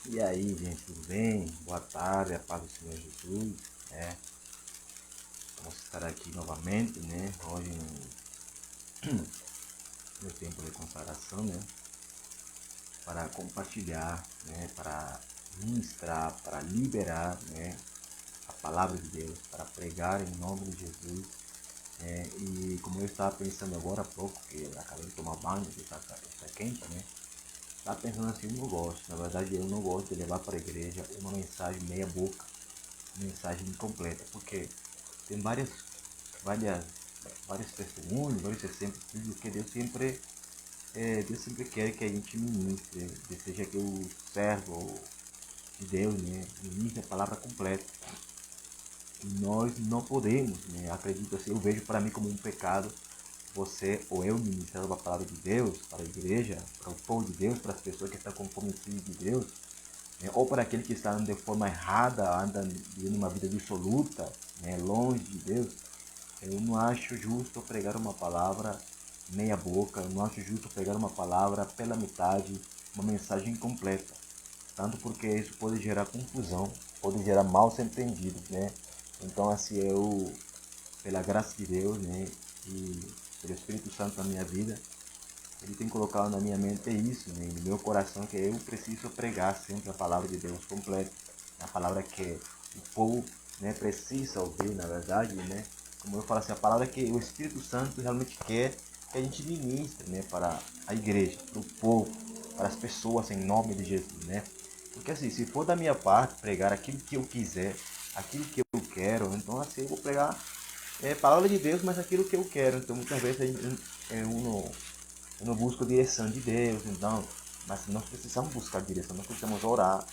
E aí, gente, tudo bem? Boa tarde, a paz do Senhor Jesus, né? Vamos estar aqui novamente, né? Hoje no tempo de consagração, né? Para compartilhar, né? Para ministrar, para liberar, né? A palavra de Deus, para pregar em nome de Jesus. E como eu estava pensando agora há pouco, que eu acabei de tomar banho, que está quente, né? Estava pensando assim, eu não gosto. Na verdade, eu não gosto de levar para a igreja uma mensagem meia boca, mensagem incompleta, porque tem várias, vários testemunhos, vários exemplos que Deus sempre quer que a gente ministre, seja que o servo de Deus, né, ministre a palavra completa. E nós não podemos, né, acredito assim, eu vejo para mim como um pecado você ou eu ministrando a palavra de Deus para a igreja, para o povo de Deus, para as pessoas que estão comprometidas de Deus, né, ou para aquele que está andando de forma errada, anda vivendo uma vida dissoluta, né, longe de Deus. Eu não acho justo pregar uma palavra meia boca, eu não acho justo pregar uma palavra pela metade, uma mensagem incompleta. Tanto porque isso pode gerar confusão, pode gerar mal entendidos, né? Então, assim, pela graça de Deus, né, e pelo Espírito Santo na minha vida, ele tem colocado na minha mente isso, né, no meu coração, que eu preciso pregar sempre a palavra de Deus completa, a palavra que o povo, né, precisa ouvir, na verdade, né, como eu falo assim, a palavra que o Espírito Santo realmente quer que a gente ministre, né, para a igreja, para o povo, para as pessoas em nome de Jesus, né, porque assim, se for da minha parte pregar aquilo que eu quiser, aquilo que eu quero, então assim eu vou pregar palavra de Deus, mas aquilo que eu quero. Então muitas vezes eu não busco a direção de Deus, então, mas nós precisamos buscar direção, nós precisamos orar,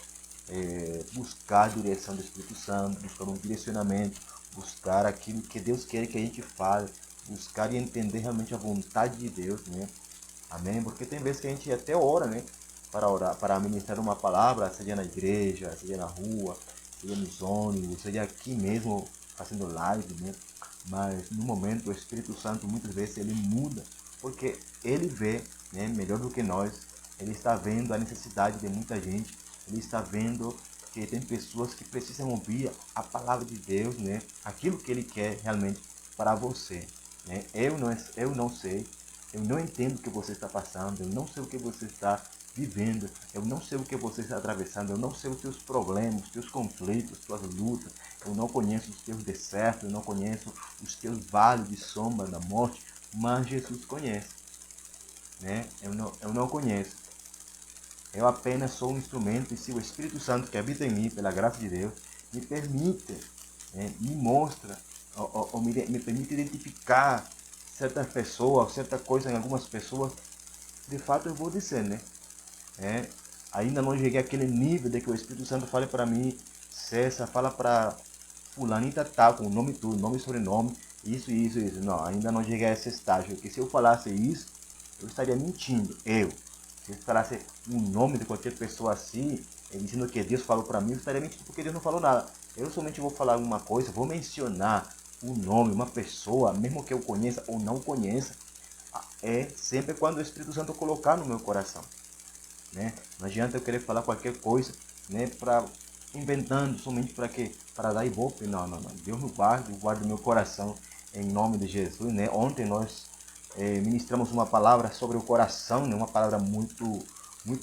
buscar a direção do Espírito Santo, buscar um direcionamento, buscar aquilo que Deus quer que a gente fale, buscar e entender realmente a vontade de Deus, né? Amém? Porque tem vezes que a gente até ora, né? Para orar, para ministrar uma palavra, seja na igreja, seja na rua, seja nos ônibus, seja aqui mesmo fazendo live, né? Mas no momento o Espírito Santo muitas vezes ele muda, porque ele vê, né, melhor do que nós, ele está vendo a necessidade de muita gente, ele está vendo que tem pessoas que precisam ouvir a palavra de Deus, né? Aquilo que ele quer realmente para você, né? Eu não sei, eu não entendo o que você está passando, eu não sei o que você está vivendo, eu não sei o que você está atravessando, eu não sei os seus problemas, os seus conflitos, as suas lutas, eu não conheço os teus desertos, eu não conheço os teus vales de sombra da morte, mas Jesus conhece, né? Eu não conheço. Eu apenas sou um instrumento e se o Espírito Santo que habita em mim, pela graça de Deus, me permite, né, me mostra, ou me permite identificar certas pessoas, certa coisa em algumas pessoas, de fato eu vou dizer, né? É, ainda não cheguei àquele nível de que o Espírito Santo fale para mim, César, fala para fulanita tal, com o nome tudo, nome e sobrenome, isso. Não, ainda não cheguei a esse estágio, porque se eu falasse isso, eu estaria mentindo, eu. Se eu falasse um nome de qualquer pessoa assim, dizendo que Deus falou para mim, eu estaria mentindo porque Deus não falou nada. Eu somente vou falar alguma coisa, vou mencionar um nome, uma pessoa, mesmo que eu conheça ou não conheça, é sempre quando o Espírito Santo colocar no meu coração, né? Não adianta eu querer falar qualquer coisa, né? Para inventando somente para quê? Para dar ibope. Não. Deus me guarde meu coração em nome de Jesus, né? Ontem nós ministramos uma palavra sobre o coração, né? Uma palavra muito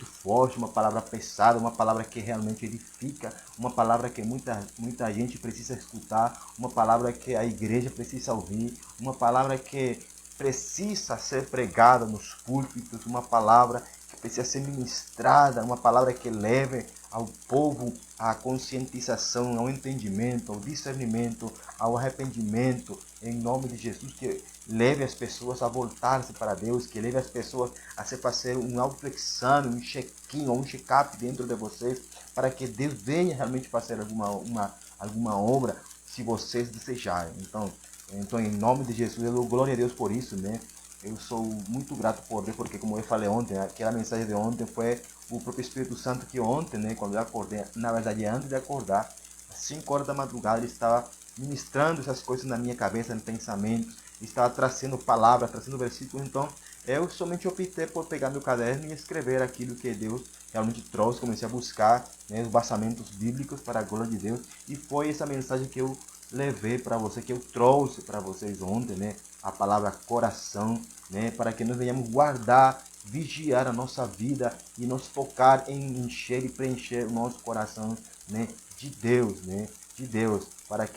forte, uma palavra pesada, uma palavra que realmente edifica, uma palavra que muita gente precisa escutar, uma palavra que a igreja precisa ouvir, uma palavra que precisa ser pregada nos púlpitos, uma palavra que precisa ser ministrada, uma palavra que leve ao povo a conscientização, ao entendimento, ao discernimento, ao arrependimento, em nome de Jesus, que leve as pessoas a voltar-se para Deus, que leve as pessoas a se fazer um autoexame, um check-in ou um check-up dentro de vocês, para que Deus venha realmente fazer alguma obra, se vocês desejarem. Então, em nome de Jesus, eu dou glória a Deus por isso, né? Eu sou muito grato por Deus, porque como eu falei ontem, aquela mensagem de ontem foi o próprio Espírito Santo que ontem, né, quando eu acordei, na verdade antes de acordar, às 5 horas da madrugada, ele estava ministrando essas coisas na minha cabeça, em pensamentos, estava trazendo palavras, trazendo versículos. Então, eu somente optei por pegar meu caderno e escrever aquilo que Deus realmente trouxe, comecei a buscar, né, os basamentos bíblicos para a glória de Deus, e foi essa mensagem que eu levei para você, que eu trouxe para vocês ontem, né, a palavra coração, né, para que nós venhamos guardar, vigiar a nossa vida e nos focar em encher e preencher o nosso coração, né, de Deus, né, de Deus,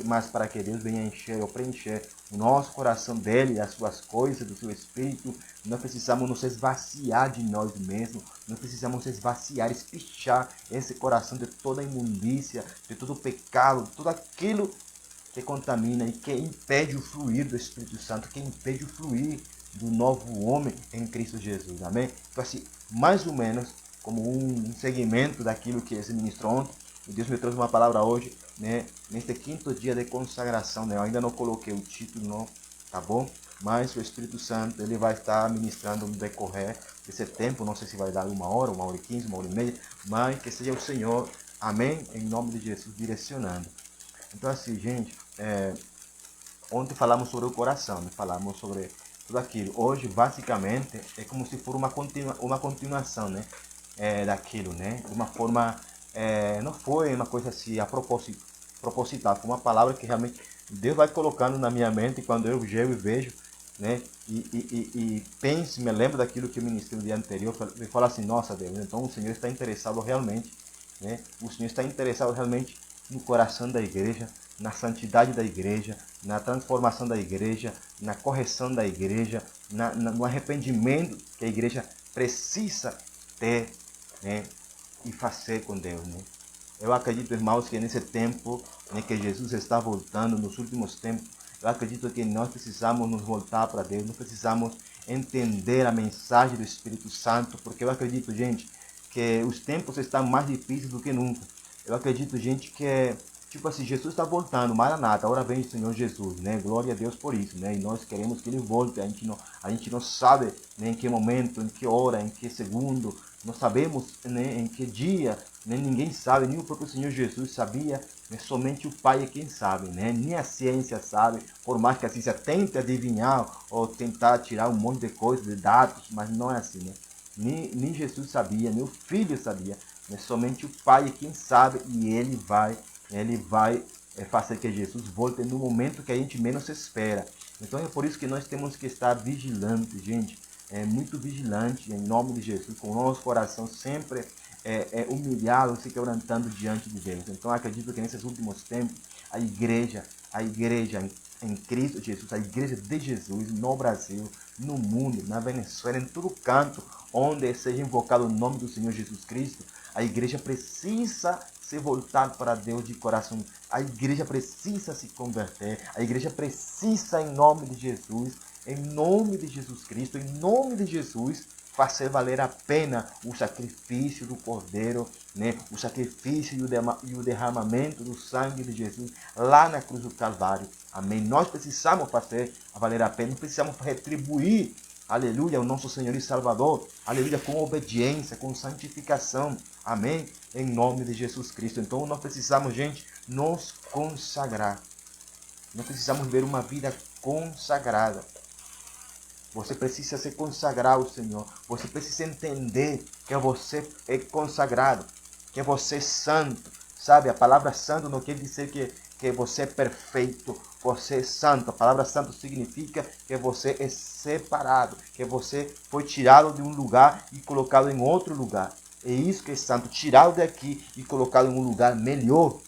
mas para que Deus venha encher ou preencher o nosso coração dele, das suas coisas, do seu espírito, nós precisamos nos esvaziar de nós mesmos, nós precisamos esvaziar, espichar esse coração de toda imundícia, de todo pecado, de tudo aquilo que contamina e que impede o fluir do Espírito Santo, que impede o fluir do novo homem em Cristo Jesus, amém? Então assim, mais ou menos como um segmento daquilo que esse ministrou ontem, Deus me trouxe uma palavra hoje, né? Neste quinto dia de consagração, né? Eu ainda não coloquei o título, não, tá bom? Mas o Espírito Santo, ele vai estar ministrando no decorrer desse tempo, não sei se vai dar 1 hora e 15, 1 hora e meia, mas que seja o Senhor, amém? Em nome de Jesus, direcionando. Então assim, gente, ontem falamos sobre o coração, né? Falamos sobre tudo aquilo. Hoje, basicamente, é como se for uma continuação, né? Daquilo, né? De uma forma, não foi uma coisa assim a proposital, foi uma palavra que realmente Deus vai colocando na minha mente quando eu chego e vejo, né? E penso, me lembro daquilo que eu ministrei no dia anterior, e falo assim, nossa Deus, então o Senhor está interessado realmente, né? O Senhor está interessado realmente no coração da igreja, na santidade da igreja, na transformação da igreja, na correção da igreja, no arrependimento que a igreja precisa ter, né, e fazer com Deus, né? Eu acredito, irmãos, que nesse tempo, né, que Jesus está voltando, nos últimos tempos, eu acredito que nós precisamos nos voltar para Deus, nós precisamos entender a mensagem do Espírito Santo, porque eu acredito, gente, que os tempos estão mais difíceis do que nunca. Eu acredito, gente, que tipo assim, Jesus está voltando, Maranata, agora vem o Senhor Jesus, né? Glória a Deus por isso, né? E nós queremos que Ele volte, a gente não sabe, né, em que momento, em que hora, em que segundo, não sabemos, né, em que dia, né? Ninguém sabe, nem o próprio Senhor Jesus sabia, né? Somente o Pai é quem sabe, né? Nem a ciência sabe, por mais que a ciência tente adivinhar ou tentar tirar um monte de coisas, de dados, mas não é assim, né? Nem Jesus sabia, nem o Filho sabia, né? Somente o Pai é quem sabe e Ele vai fazer que Jesus volte no momento que a gente menos espera. Então é por isso que nós temos que estar vigilantes, gente. Muito vigilante em nome de Jesus, com o nosso coração sempre humilhado, se quebrantando diante de Deus. Então acredito que nesses últimos tempos, a igreja em Cristo Jesus, a igreja de Jesus no Brasil, no mundo, na Venezuela, em todo canto onde seja invocado o nome do Senhor Jesus Cristo, a igreja precisa se voltar para Deus de coração. A igreja precisa se converter. A igreja precisa, em nome de Jesus, em nome de Jesus Cristo, em nome de Jesus, fazer valer a pena o sacrifício do Cordeiro, né? O sacrifício e o derramamento do sangue de Jesus lá na cruz do Calvário. Amém. Nós precisamos fazer valer a pena, nós precisamos retribuir, aleluia, o nosso Senhor e Salvador, aleluia, com obediência, com santificação. Amém? Em nome de Jesus Cristo. Então nós precisamos, gente, nos consagrar. Nós precisamos ver uma vida consagrada. Você precisa se consagrar ao Senhor. Você precisa entender que você é consagrado, que você é santo. Sabe, a palavra santo não quer dizer que você é perfeito, você é santo. A palavra santo significa que você é separado, que você foi tirado de um lugar e colocado em outro lugar. É isso que é santo, tirado daqui e colocado em um lugar melhor.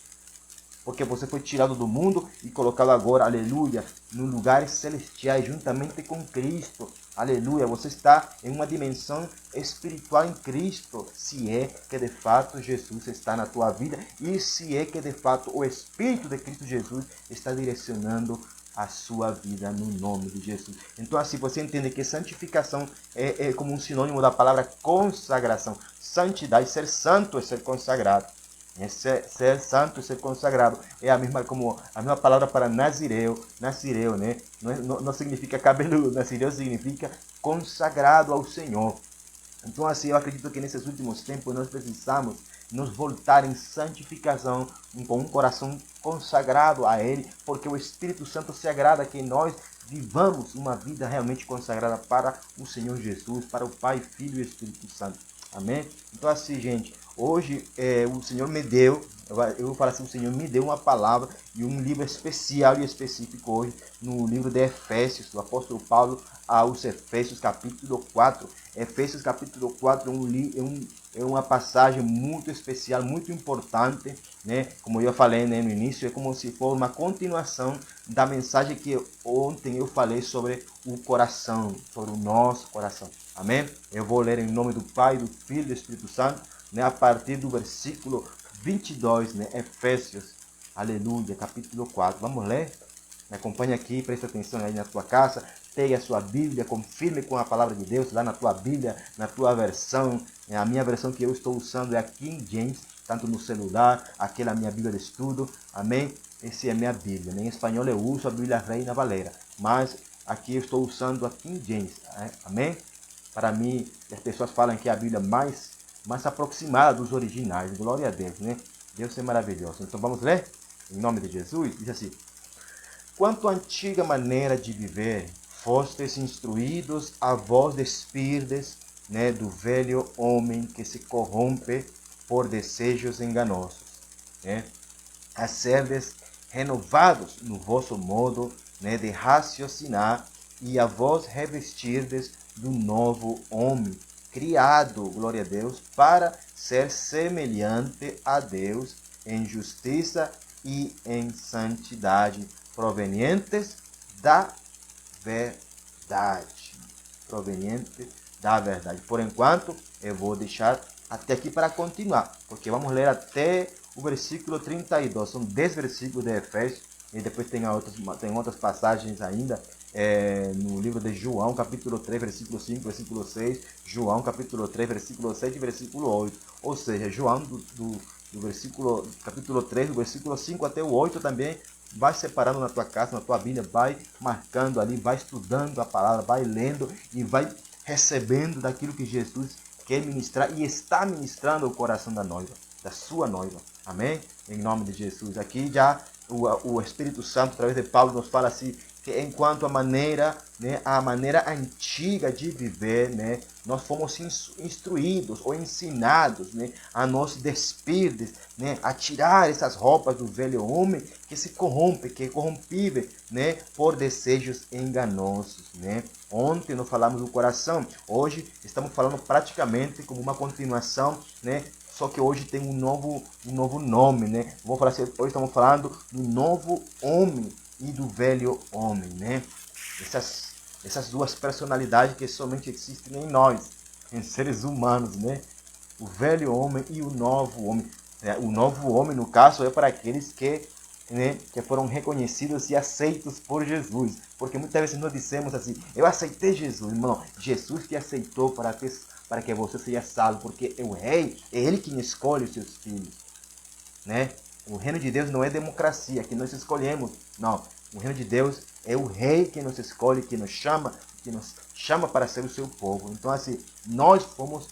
Porque você foi tirado do mundo e colocado agora, aleluia, no lugares celestiais, juntamente com Cristo. Aleluia, você está em uma dimensão espiritual em Cristo, se é que de fato Jesus está na tua vida e se é que de fato o Espírito de Cristo Jesus está direcionando a sua vida no nome de Jesus. Então assim, você entende que santificação é como um sinônimo da palavra consagração. Santidade, ser santo é ser consagrado. Ser santo, ser consagrado é a mesma palavra para nazireu, né? Não significa cabeludo, nazireu significa consagrado ao Senhor. Então assim, eu acredito que nesses últimos tempos nós precisamos nos voltar em santificação, com um coração consagrado a Ele, porque o Espírito Santo se agrada que nós vivamos uma vida realmente consagrada para o Senhor Jesus, para o Pai, Filho e Espírito Santo. Amém? Então assim, gente, hoje o Senhor me deu, eu vou falar assim, o Senhor me deu uma palavra e um livro especial e específico hoje, no livro de Efésios, do apóstolo Paulo aos Efésios, capítulo 4. Efésios, capítulo 4 é uma passagem muito especial, muito importante, né? Como eu falei, né, no início, é como se for uma continuação da mensagem que ontem eu falei sobre o coração, sobre o nosso coração. Amém? Eu vou ler em nome do Pai, do Filho e do Espírito Santo, né, a partir do versículo 22, né, Efésios, aleluia, capítulo 4. Vamos ler? Me acompanhe aqui, preste atenção aí na tua casa, pegue a sua Bíblia, confirme com a palavra de Deus lá na tua Bíblia, na tua versão. A minha versão que eu estou usando é a King James, tanto no celular, aquela é a minha Bíblia de estudo, amém? Essa é a minha Bíblia. Em espanhol eu uso a Bíblia Reina Valera, mas aqui eu estou usando a King James, amém? Para mim, as pessoas falam que é a Bíblia mais aproximada dos originais. Glória a Deus, né? Deus é maravilhoso. Então vamos ler? Em nome de Jesus, diz assim: quanto à antiga maneira de viver, fostes instruídos a vós despirdes, né, do velho homem que se corrompe por desejos enganosos, né, a serdes renovados no vosso modo, né, de raciocinar, e a vós revestirdes do novo homem, criado, glória a Deus, para ser semelhante a Deus em justiça e em santidade, provenientes da verdade. Proveniente da verdade. Por enquanto, eu vou deixar até aqui para continuar, porque vamos ler até o versículo 32. São 10 versículos de Efésios, e depois tem outras passagens ainda, no livro de João, capítulo 3, versículo 5, versículo 6, João, capítulo 3, versículo 7 e versículo 8. Ou seja, João do versículo, capítulo 3, do versículo 5 até o 8 também. Vai separando na tua casa, na tua Bíblia, vai marcando ali, vai estudando a palavra, vai lendo e vai recebendo daquilo que Jesus quer ministrar e está ministrando o coração da noiva, da sua noiva. Amém? Em nome de Jesus. Aqui já o Espírito Santo, através de Paulo, nos fala assim, que enquanto a maneira antiga de viver, né, nós fomos instruídos ou ensinados, né, a nos despir, né, a tirar essas roupas do velho homem que se corrompe, que é corrompível, né, por desejos enganosos, né. Ontem nós falamos do coração, hoje estamos falando praticamente como uma continuação, né, só que hoje tem um novo nome, né. Vou falar assim, hoje estamos falando do novo homem e do velho homem, né? Essas duas personalidades que somente existem em nós, em seres humanos, né? O velho homem e o novo homem. O novo homem, no caso, é para aqueles que, né, que foram reconhecidos e aceitos por Jesus. Porque muitas vezes nós dissemos assim, eu aceitei Jesus. Irmão, Jesus te aceitou para que você seja salvo, porque é o rei, é ele quem escolhe os seus filhos, né? O reino de Deus não é democracia, que nós escolhemos. Não. O reino de Deus é o rei que nos escolhe, que nos chama para ser o seu povo. Então, assim, nós fomos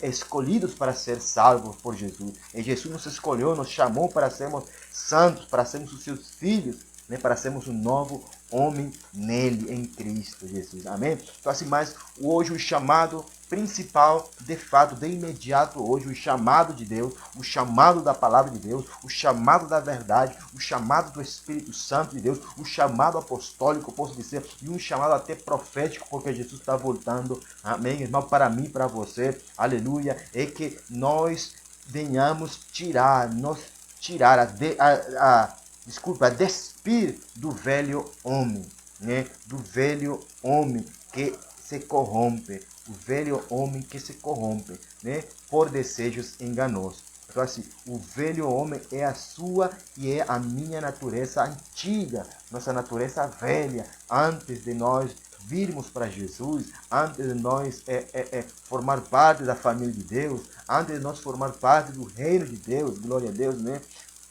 escolhidos para ser salvos por Jesus. E Jesus nos escolheu, nos chamou para sermos santos, para sermos os seus filhos, né? Para sermos um novo homem nele, em Cristo Jesus. Amém? Então, assim, mas hoje o chamado principal, de fato, de imediato hoje, o chamado de Deus, o chamado da palavra de Deus, o chamado da verdade, o chamado do Espírito Santo de Deus, o chamado apostólico, posso dizer, e um chamado até profético, porque Jesus está voltando, amém, irmão, para mim, para você, aleluia, é que nós venhamos despir do velho homem, né, do velho homem que se corrompe, o velho homem que se corrompe, né, por desejos enganosos. Então, assim, o velho homem é a sua e é a minha natureza antiga, nossa natureza velha, antes de nós virmos para Jesus, antes de nós formar parte da família de Deus, antes de nós formar parte do reino de Deus, glória a Deus, né?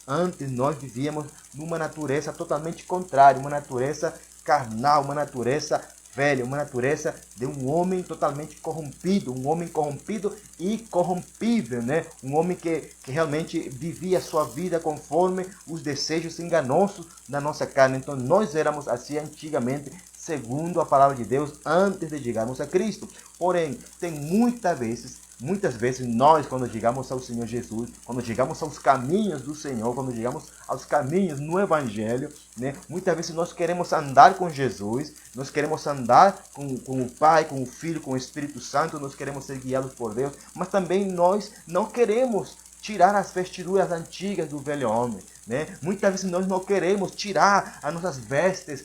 Antes nós vivíamos numa natureza totalmente contrária, uma natureza carnal, uma natureza velha, uma natureza de um homem totalmente corrompido, um homem corrompido e corrompível, né? Um homem que realmente vivia a sua vida conforme os desejos enganosos da nossa carne. Então nós éramos assim antigamente, segundo a palavra de Deus, antes de chegarmos a Cristo. Porém, tem muitas vezes Muitas vezes nós, quando chegamos ao Senhor Jesus, quando chegamos aos caminhos do Senhor, quando chegamos aos caminhos no Evangelho, né? Muitas vezes nós queremos andar com Jesus, nós queremos andar com o Pai, com o Filho, com o Espírito Santo, nós queremos ser guiados por Deus, mas também nós não queremos tirar as vestiduras antigas do velho homem, né? Muitas vezes nós não queremos tirar as nossas vestes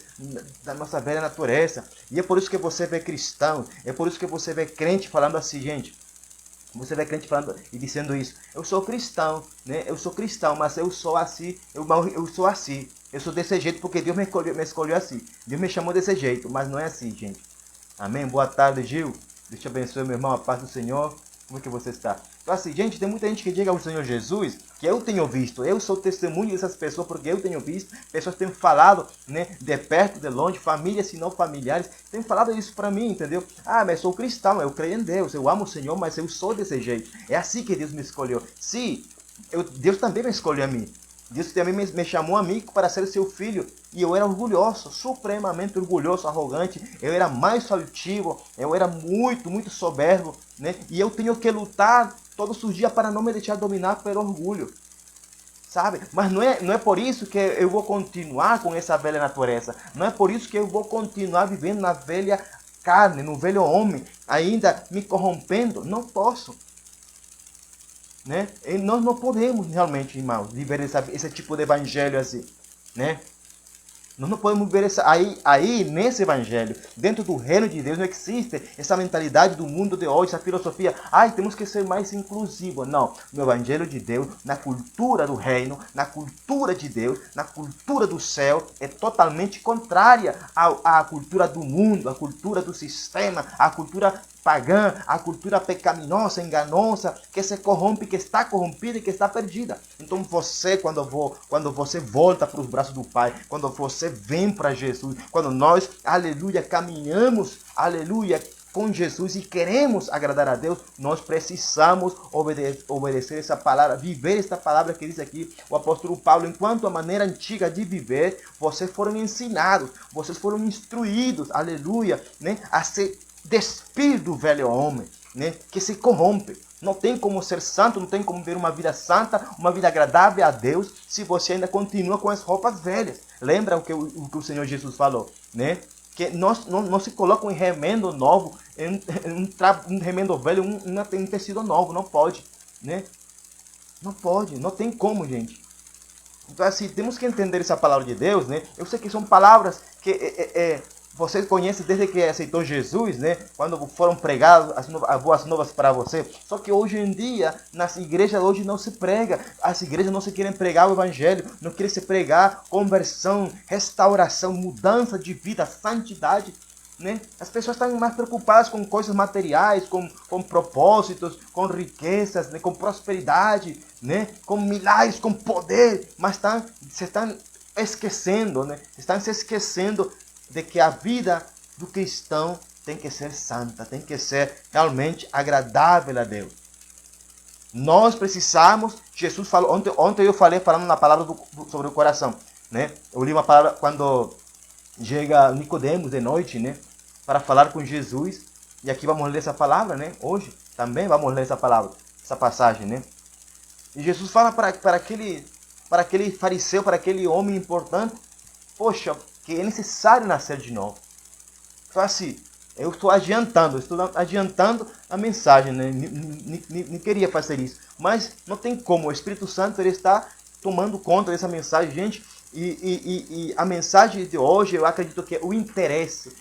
da nossa velha natureza. E é por isso que você vê cristão, é por isso que você vê crente falando assim, gente. Você vê crente falando e dizendo isso. Eu sou cristão, né? Eu sou cristão, mas eu sou assim, eu sou assim. Eu sou desse jeito porque Deus me escolheu assim. Deus me chamou desse jeito, mas não é assim, gente. Amém? Boa tarde, Gil. Deus te abençoe, meu irmão. A paz do Senhor. Como é que você está? Então assim, gente, tem muita gente que diga ao Senhor Jesus, que eu tenho visto, eu sou testemunho dessas pessoas, porque eu tenho visto, pessoas têm falado, né, de perto, de longe, famílias se não familiares, têm falado isso para mim, entendeu? Ah, mas eu sou cristão, eu creio em Deus, eu amo o Senhor, mas eu sou desse jeito. É assim que Deus me escolheu. Sim, Deus também me escolheu a mim. Deus também me chamou a mim para ser seu filho. E eu era orgulhoso, supremamente orgulhoso, arrogante. Eu era mais altivo, eu era muito soberbo, né? E eu tenho que lutar todos os dias para não me deixar dominar pelo orgulho, sabe? Mas não é por isso que eu vou continuar com essa velha natureza. Não é por isso que eu vou continuar vivendo na velha carne, no velho homem, ainda me corrompendo. Não posso. Né? E nós não podemos realmente, irmãos, viver esse tipo de evangelho assim, né? Nós não podemos viver aí nesse evangelho, dentro do reino de Deus, não existe essa mentalidade do mundo de hoje, essa filosofia, temos que ser mais inclusivos. Não, no evangelho de Deus, na cultura do reino, na cultura de Deus, na cultura do céu, é totalmente contrária à cultura do mundo, à cultura do sistema, à cultura pagã, a cultura pecaminosa, enganosa, que se corrompe, que está corrompida e que está perdida. Então você, quando você volta para os braços do Pai, quando você vem para Jesus, quando nós, aleluia, caminhamos, aleluia, com Jesus e queremos agradar a Deus, nós precisamos obedecer essa palavra, viver esta palavra que diz aqui o apóstolo Paulo. Enquanto a maneira antiga de viver, vocês foram ensinados, vocês foram instruídos, aleluia, né, a se despir do velho homem, né, que se corrompe. Não tem como ser santo, não tem como viver uma vida santa, uma vida agradável a Deus, se você ainda continua com as roupas velhas. Lembra o que o Senhor Jesus falou, né? Que não se coloca um remendo novo, um remendo velho, um tecido novo, não pode, né? Não pode, não tem como, gente. Então assim, temos que entender essa palavra de Deus, né? Eu sei que são palavras que vocês conhecem desde que aceitou Jesus, né? Quando foram pregadas as boas novas para você. Só que hoje em dia, nas igrejas hoje não se prega. As igrejas não se querem pregar o evangelho, não querem se pregar conversão, restauração, mudança de vida, santidade, né? As pessoas estão mais preocupadas com coisas materiais, com propósitos, com riquezas, né? Com prosperidade, né? Com milagres, com poder, mas se estão esquecendo, né? Estão se esquecendo de que a vida do cristão tem que ser santa, tem que ser realmente agradável a Deus. Nós precisamos, Jesus falou, ontem eu falei falando na palavra sobre o coração, né? Eu li uma palavra quando chega Nicodemos de noite, né? Para falar com Jesus, e aqui vamos ler essa palavra, né? Hoje também vamos ler essa palavra, essa passagem, né? E Jesus fala para aquele fariseu, para aquele homem importante, poxa, que é necessário nascer de novo. Então assim, eu estou adiantando a mensagem, né? Nem queria fazer isso, mas não tem como, o Espírito Santo ele está tomando conta dessa mensagem, gente. E a mensagem de hoje, eu acredito que é o interesse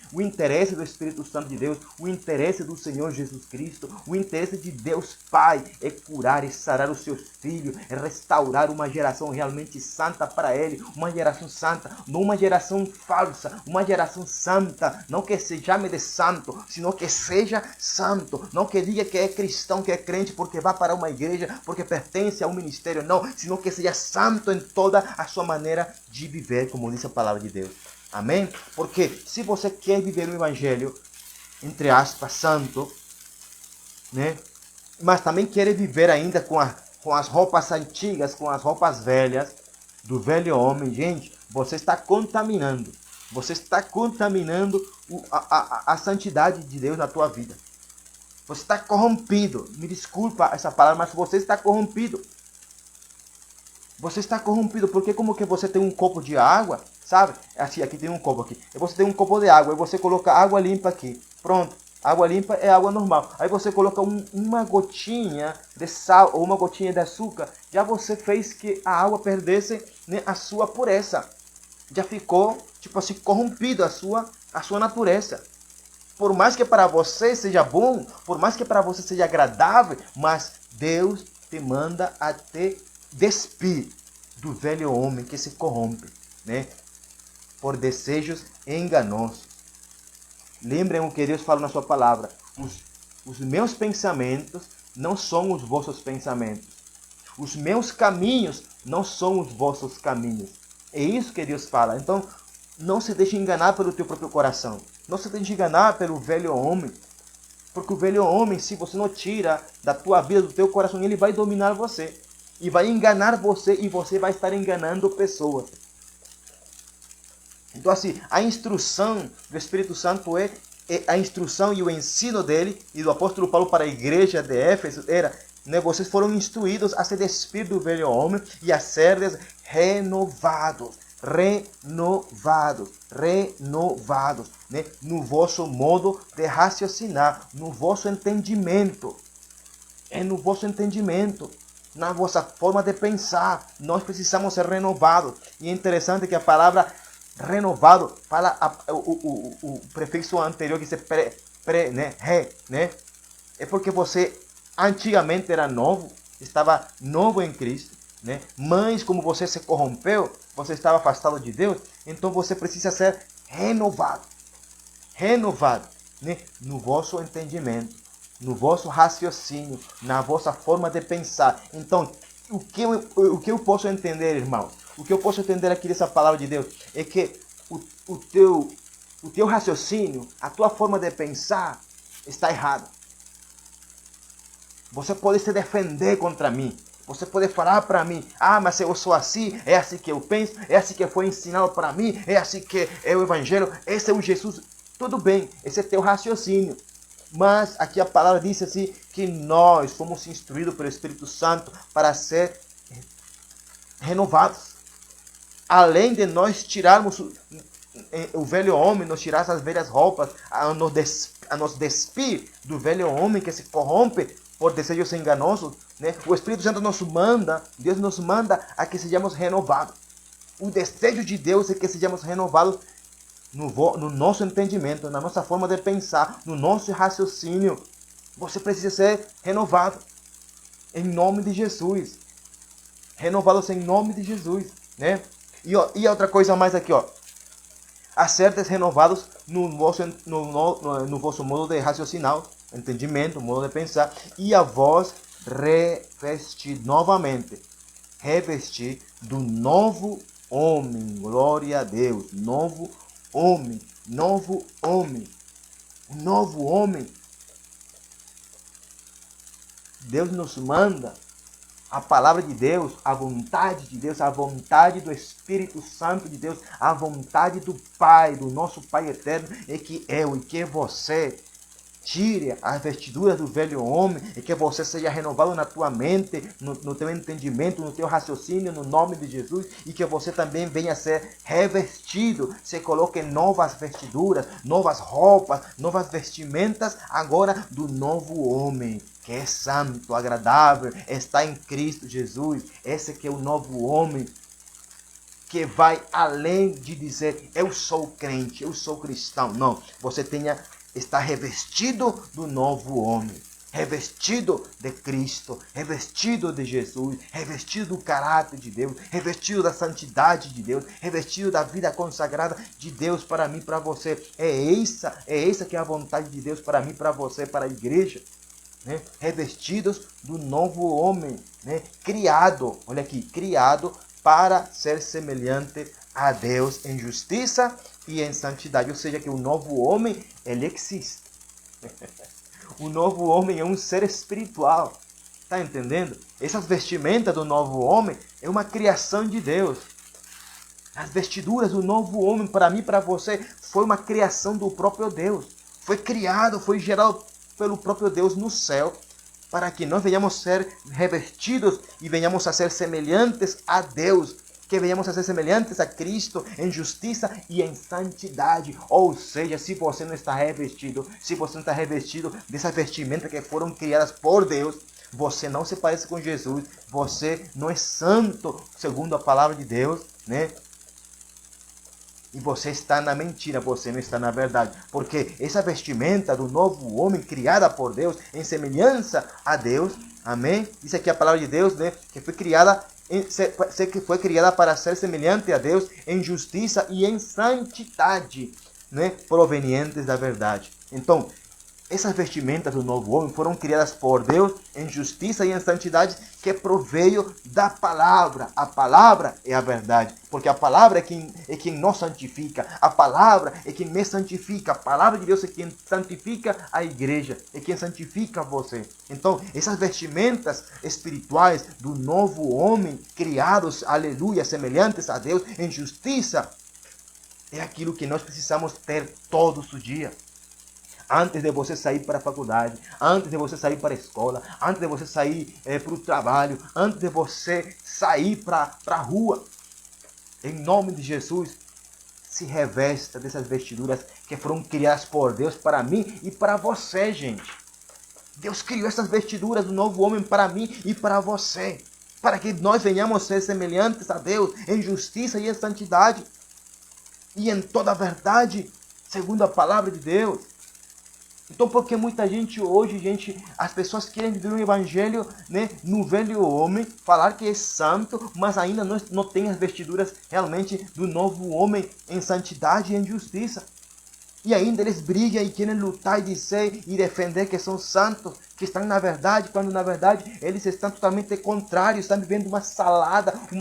do Espírito Santo de Deus, o interesse do Senhor Jesus Cristo, o interesse de Deus Pai é curar e sarar os seus filhos, é restaurar uma geração realmente santa para Ele, uma geração santa, não uma geração falsa, uma geração santa, não que se chame de santo, sino que seja santo, não que diga que é cristão, que é crente porque vai para uma igreja, porque pertence a um ministério, não, sino que seja santo em toda a sua maneira de viver, como diz a palavra de Deus. Amém? Porque se você quer viver o evangelho, entre aspas, santo, né? Mas também quer viver ainda com as roupas antigas, com as roupas velhas, do velho homem, gente, você está contaminando. Você está contaminando a santidade de Deus na tua vida. Você está corrompido. Me desculpa essa palavra, mas você está corrompido. Você está corrompido, porque como que você tem um copo de água, sabe? Assim, aqui tem um copo aqui. E você tem um copo de água, e você coloca água limpa aqui. Pronto. Água limpa é água normal. Aí você coloca uma gotinha de sal ou uma gotinha de açúcar. Já você fez que a água perdesse, né, a sua pureza. Já ficou, tipo assim, corrompido a sua natureza. Por mais que para você seja bom, por mais que para você seja agradável, mas Deus te manda a te despir do velho homem que se corrompe, né, por desejos enganosos. Lembrem o que Deus fala na sua palavra. Os meus pensamentos não são os vossos pensamentos. Os meus caminhos não são os vossos caminhos. É isso que Deus fala. Então, não se deixe enganar pelo teu próprio coração. Não se deixe enganar pelo velho homem. Porque o velho homem, se você não tira da tua vida, do teu coração, ele vai dominar você. E vai enganar você, e você vai estar enganando pessoas. Então assim, a instrução do Espírito Santo é a instrução e o ensino dele e do apóstolo Paulo para a igreja de Éfeso era, né, vocês foram instruídos a se despir do velho homem e a ser renovados, né, no vosso modo de raciocinar, no vosso entendimento. É no vosso entendimento, na vossa forma de pensar. Nós precisamos ser renovados. E é interessante que a palavra renovado fala o prefixo anterior que diz né, né? É porque você antigamente era novo, estava novo em Cristo, né? Mas como você se corrompeu, você estava afastado de Deus, então você precisa ser renovado, né, no vosso entendimento, no vosso raciocínio, na vossa forma de pensar. Então, o que eu posso entender, irmão? O que eu posso entender aqui dessa palavra de Deus é que o teu raciocínio, a tua forma de pensar está errada. Você pode se defender contra mim. Você pode falar para mim, mas eu sou assim, é assim que eu penso, é assim que foi ensinado para mim, é assim que é o Evangelho, esse é o Jesus. Tudo bem, esse é teu raciocínio. Mas aqui a palavra diz assim, que nós fomos instruídos pelo Espírito Santo para ser renovados. Além de nós tirarmos o velho homem, nos tirar as velhas roupas, a nos despir do velho homem que se corrompe por desejos enganosos, né? O Espírito Santo nos manda, Deus nos manda a que sejamos renovados. O desejo de Deus é que sejamos renovados no nosso entendimento, na nossa forma de pensar, no nosso raciocínio. Você precisa ser renovado em nome de Jesus. Renovados em nome de Jesus, né? E outra coisa mais aqui, ó. A ser renovados no vosso modo de raciocinar, entendimento, modo de pensar, e a vós revestir novamente, revestir do novo homem, glória a Deus, novo homem, o novo homem. Deus nos manda a palavra de Deus, a vontade de Deus, a vontade do Espírito Santo de Deus, a vontade do Pai, do nosso Pai eterno, é que eu e que você tire as vestiduras do velho homem e que você seja renovado na tua mente, no teu entendimento, no teu raciocínio, no nome de Jesus, e que você também venha a ser revestido, se coloque novas vestiduras, novas roupas, novas vestimentas agora do novo homem, que é santo, agradável, está em Cristo Jesus. Esse que é o novo homem, que vai além de dizer, eu sou crente, eu sou cristão. Não, você está revestido do novo homem, revestido de Cristo, revestido de Jesus, revestido do caráter de Deus, revestido da santidade de Deus, revestido da vida consagrada de Deus para mim, para você. É essa que é a vontade de Deus para mim, para você, para a igreja. Né? Revestidos do novo homem, né? Criado, olha aqui, criado para ser semelhante a Deus em justiça e em santidade. Ou seja, que o novo homem, ele existe. O novo homem é um ser espiritual. Está entendendo? Essas vestimentas do novo homem é uma criação de Deus. As vestiduras do novo homem, para mim e para você, foi uma criação do próprio Deus. Foi criado, foi gerado pelo próprio Deus no céu, para que nós venhamos ser revestidos e venhamos a ser semelhantes a Deus, que venhamos a ser semelhantes a Cristo em justiça e em santidade. Ou seja, se você não está revestido, se você não está revestido dessas vestimentas que foram criadas por Deus, você não se parece com Jesus, você não é santo, segundo a palavra de Deus, né? E você está na mentira, você não está na verdade. Porque essa vestimenta do novo homem, criada por Deus, em semelhança a Deus, amém? Isso aqui é a palavra de Deus, né? Que foi criada para ser semelhante a Deus em justiça e em santidade, né? Provenientes da verdade. Então, essas vestimentas do novo homem foram criadas por Deus em justiça e em santidade, que proveio da palavra. A palavra é a verdade, porque a palavra é quem nos santifica. A palavra é quem me santifica. A palavra de Deus é quem santifica a igreja, é quem santifica você. Então, essas vestimentas espirituais do novo homem, criados, aleluia, semelhantes a Deus em justiça, é aquilo que nós precisamos ter todos os dias. Antes de você sair para a faculdade, antes de você sair para a escola, antes de você sair para o trabalho, antes de você sair para a rua, em nome de Jesus, se revesta dessas vestiduras que foram criadas por Deus para mim e para você, gente. Deus criou essas vestiduras do novo homem para mim e para você, para que nós venhamos ser semelhantes a Deus em justiça e em santidade e em toda a verdade, segundo a palavra de Deus. Então, porque muita gente hoje, as pessoas querem viver um evangelho, né, no velho homem, falar que é santo, mas ainda não tem as vestiduras realmente do novo homem em santidade e em justiça. E ainda eles brigam e querem lutar e dizer e defender que são santos, que estão na verdade, quando na verdade eles estão totalmente contrários, estão vivendo uma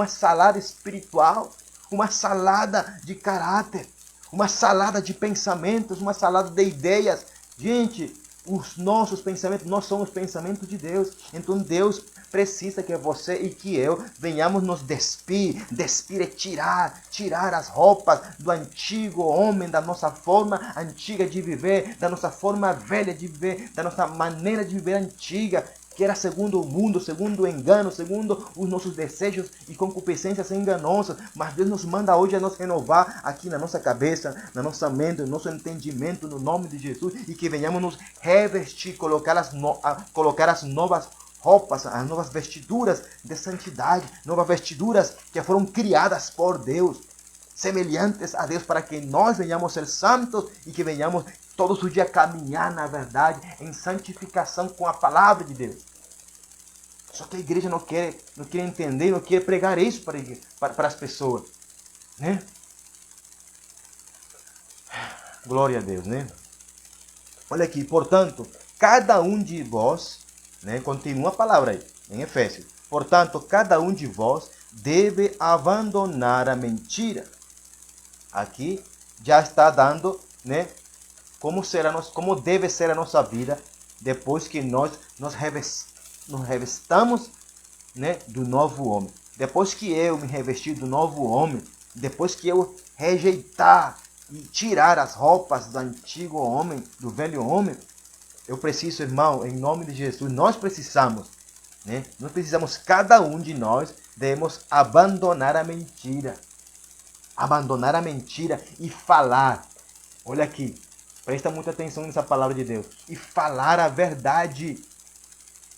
salada espiritual, uma salada de caráter, uma salada de pensamentos, uma salada de ideias. Gente, os nossos pensamentos não são os pensamentos de Deus. Então Deus precisa que você e que eu venhamos nos despir é tirar as roupas do antigo homem, da nossa forma antiga de viver, da nossa forma velha de viver, da nossa maneira de viver antiga, que era segundo o mundo, segundo o engano, segundo os nossos desejos e concupiscências enganosas. Mas Deus nos manda hoje a nos renovar aqui na nossa cabeça, na nossa mente, no nosso entendimento, no nome de Jesus, e que venhamos nos revestir, colocar as novas roupas, as novas vestiduras de santidade, novas vestiduras que foram criadas por Deus, semelhantes a Deus, para que nós venhamos ser santos e que venhamos todos os dias caminhar na verdade, em santificação com a palavra de Deus. Só que a igreja não quer entender, não quer pregar isso para as pessoas, né? Glória a Deus, né? Olha aqui, portanto, cada um de vós, né? Continua a palavra aí, em Efésios. Portanto, cada um de vós deve abandonar a mentira. Aqui já está dando, né? Como deve ser a nossa vida depois que nós nos revestamos, né, do novo homem. Depois que eu me revestir do novo homem, depois que eu rejeitar e tirar as roupas do antigo homem, do velho homem, eu preciso, irmão, em nome de Jesus, nós precisamos, cada um de nós devemos abandonar a mentira. Abandonar a mentira e falar. Olha aqui, presta muita atenção nessa palavra de Deus. E falar a verdade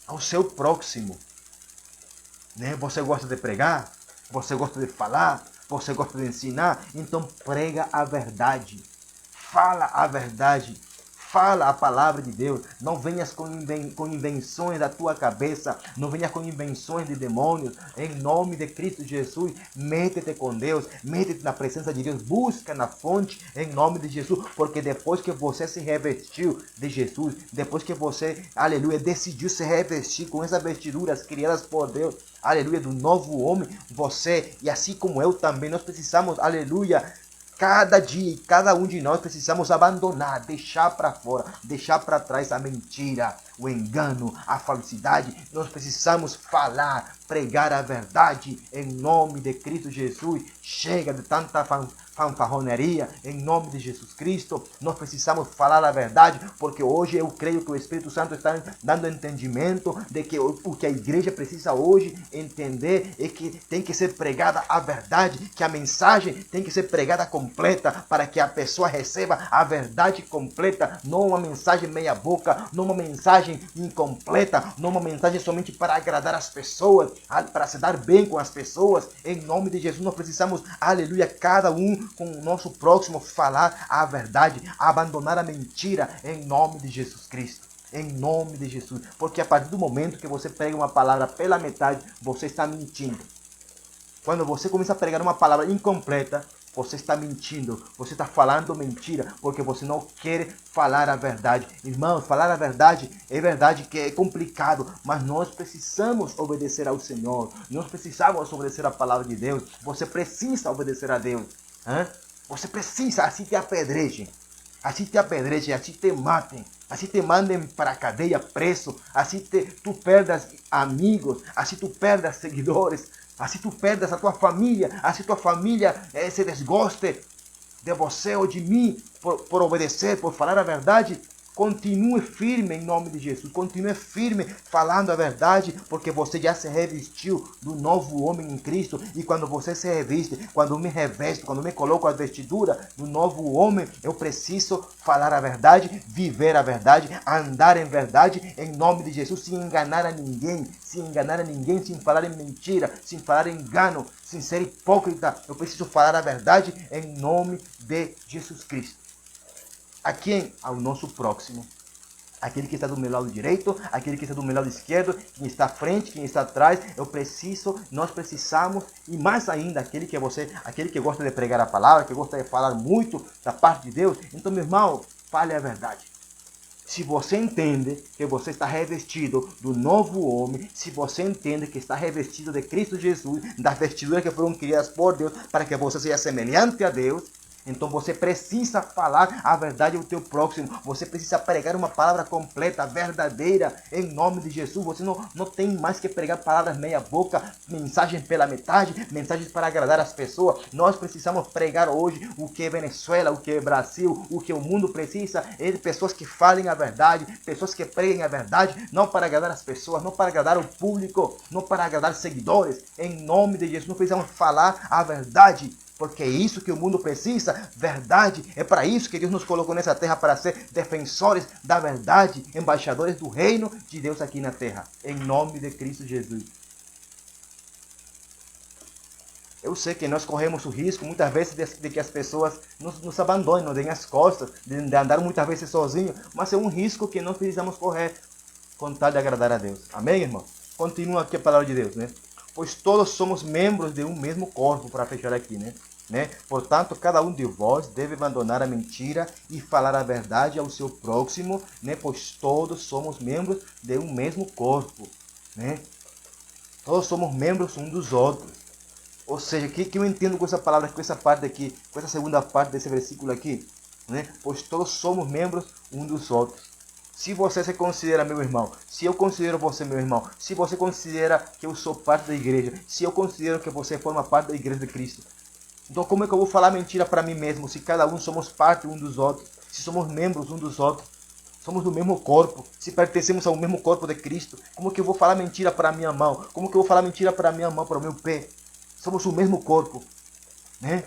ao seu próximo. Né? Você gosta de pregar? Você gosta de falar? Você gosta de ensinar? Então prega a verdade. Fala a verdade. Fala a palavra de Deus. Não venhas com invenções da tua cabeça. Não venhas com invenções de demônios. Em nome de Cristo Jesus, mete-te com Deus. Mete-te na presença de Deus. Busca na fonte em nome de Jesus. Porque depois que você se revestiu de Jesus, depois que você, aleluia, decidiu se revestir com essas vestiduras criadas por Deus, aleluia, do novo homem, você e assim como eu também, nós precisamos, aleluia, cada dia e cada um de nós precisamos abandonar, deixar para fora, deixar para trás a mentira, o engano, a falsidade. Nós precisamos falar, pregar a verdade em nome de Cristo Jesus. Chega de tanta fanfarroneria, em nome de Jesus Cristo. Nós precisamos falar a verdade, porque hoje eu creio que o Espírito Santo está dando entendimento de que o que a igreja precisa hoje entender é que tem que ser pregada a verdade, que a mensagem tem que ser pregada completa, para que a pessoa receba a verdade completa, não uma mensagem meia boca, não uma mensagem incompleta, não uma mensagem somente para agradar as pessoas, para se dar bem com as pessoas. Em nome de Jesus nós precisamos, aleluia, cada um com o nosso próximo falar a verdade, abandonar a mentira, em nome de Jesus Cristo. Em nome de Jesus. Porque a partir do momento que você prega uma palavra pela metade, você está mentindo. Quando você começa a pregar uma palavra incompleta, você está mentindo, você está falando mentira, porque você não quer falar a verdade. Irmãos, falar a verdade é verdade que é complicado, mas nós precisamos obedecer ao Senhor. Nós precisamos obedecer a palavra de Deus. Você precisa obedecer a Deus. Você precisa, assim te apedrejem. Assim te apedrejem, assim te matem, assim te mandem para a cadeia preso, assim tu perdas amigos, assim tu perdas seguidores, assim tu perdas a tua família, assim tua família se desgoste de você ou de mim por obedecer, por falar a verdade. Continue firme em nome de Jesus. Continue firme falando a verdade, porque você já se revestiu do novo homem em Cristo. E quando você se reveste, quando me revesto, quando me coloco a vestidura do novo homem, eu preciso falar a verdade, viver a verdade, andar em verdade, em nome de Jesus, sem enganar a ninguém, sem falar em mentira, sem falar em engano, sem ser hipócrita. Eu preciso falar a verdade em nome de Jesus Cristo. A quem? Ao nosso próximo. Aquele que está do meu lado direito, aquele que está do meu lado esquerdo, quem está à frente, quem está atrás. Nós precisamos, e mais ainda, aquele que gosta de pregar a palavra, que gosta de falar muito da parte de Deus. Então, meu irmão, fale a verdade. Se você entende que você está revestido do novo homem, se você entende que está revestido de Cristo Jesus, das vestiduras que foram criadas por Deus, para que você seja semelhante a Deus, então você precisa falar a verdade ao teu próximo. Você precisa pregar uma palavra completa, verdadeira, em nome de Jesus. Você não tem mais que pregar palavras meia boca, mensagens pela metade, mensagens para agradar as pessoas. Nós precisamos pregar hoje o que é Venezuela, o que é Brasil, o que o mundo precisa é de pessoas que falem a verdade, pessoas que preguem a verdade, não para agradar as pessoas, não para agradar o público, não para agradar seguidores. Em nome de Jesus, nós precisamos falar a verdade. Porque é isso que o mundo precisa, verdade. É para isso que Deus nos colocou nessa terra, para ser defensores da verdade, embaixadores do reino de Deus aqui na terra. Em nome de Cristo Jesus. Eu sei que nós corremos o risco muitas vezes de que as pessoas nos abandonem, nos deem as costas, de andar muitas vezes sozinhos, mas é um risco que nós precisamos correr com tal de agradar a Deus. Amém, irmão? Continua aqui a palavra de Deus, né? Pois todos somos membros de um mesmo corpo, para fechar aqui, né? Portanto, cada um de vós deve abandonar a mentira e falar a verdade ao seu próximo, né? Pois todos somos membros de um mesmo corpo, né? Todos somos membros uns dos outros. Ou seja, o que eu entendo com essa palavra, com essa parte aqui, com essa segunda parte desse versículo aqui, né? Pois todos somos membros uns dos outros. Se você se considera meu irmão, se eu considero você meu irmão, se você considera que eu sou parte da igreja, se eu considero que você forma parte da igreja de Cristo, então como é que eu vou falar mentira para mim mesmo, se cada um somos parte um dos outros, se somos membros um dos outros, somos do mesmo corpo, se pertencemos ao mesmo corpo de Cristo, como que eu vou falar mentira para minha mão, como que eu vou falar mentira para minha mão, para o meu pé? Somos o mesmo corpo, né?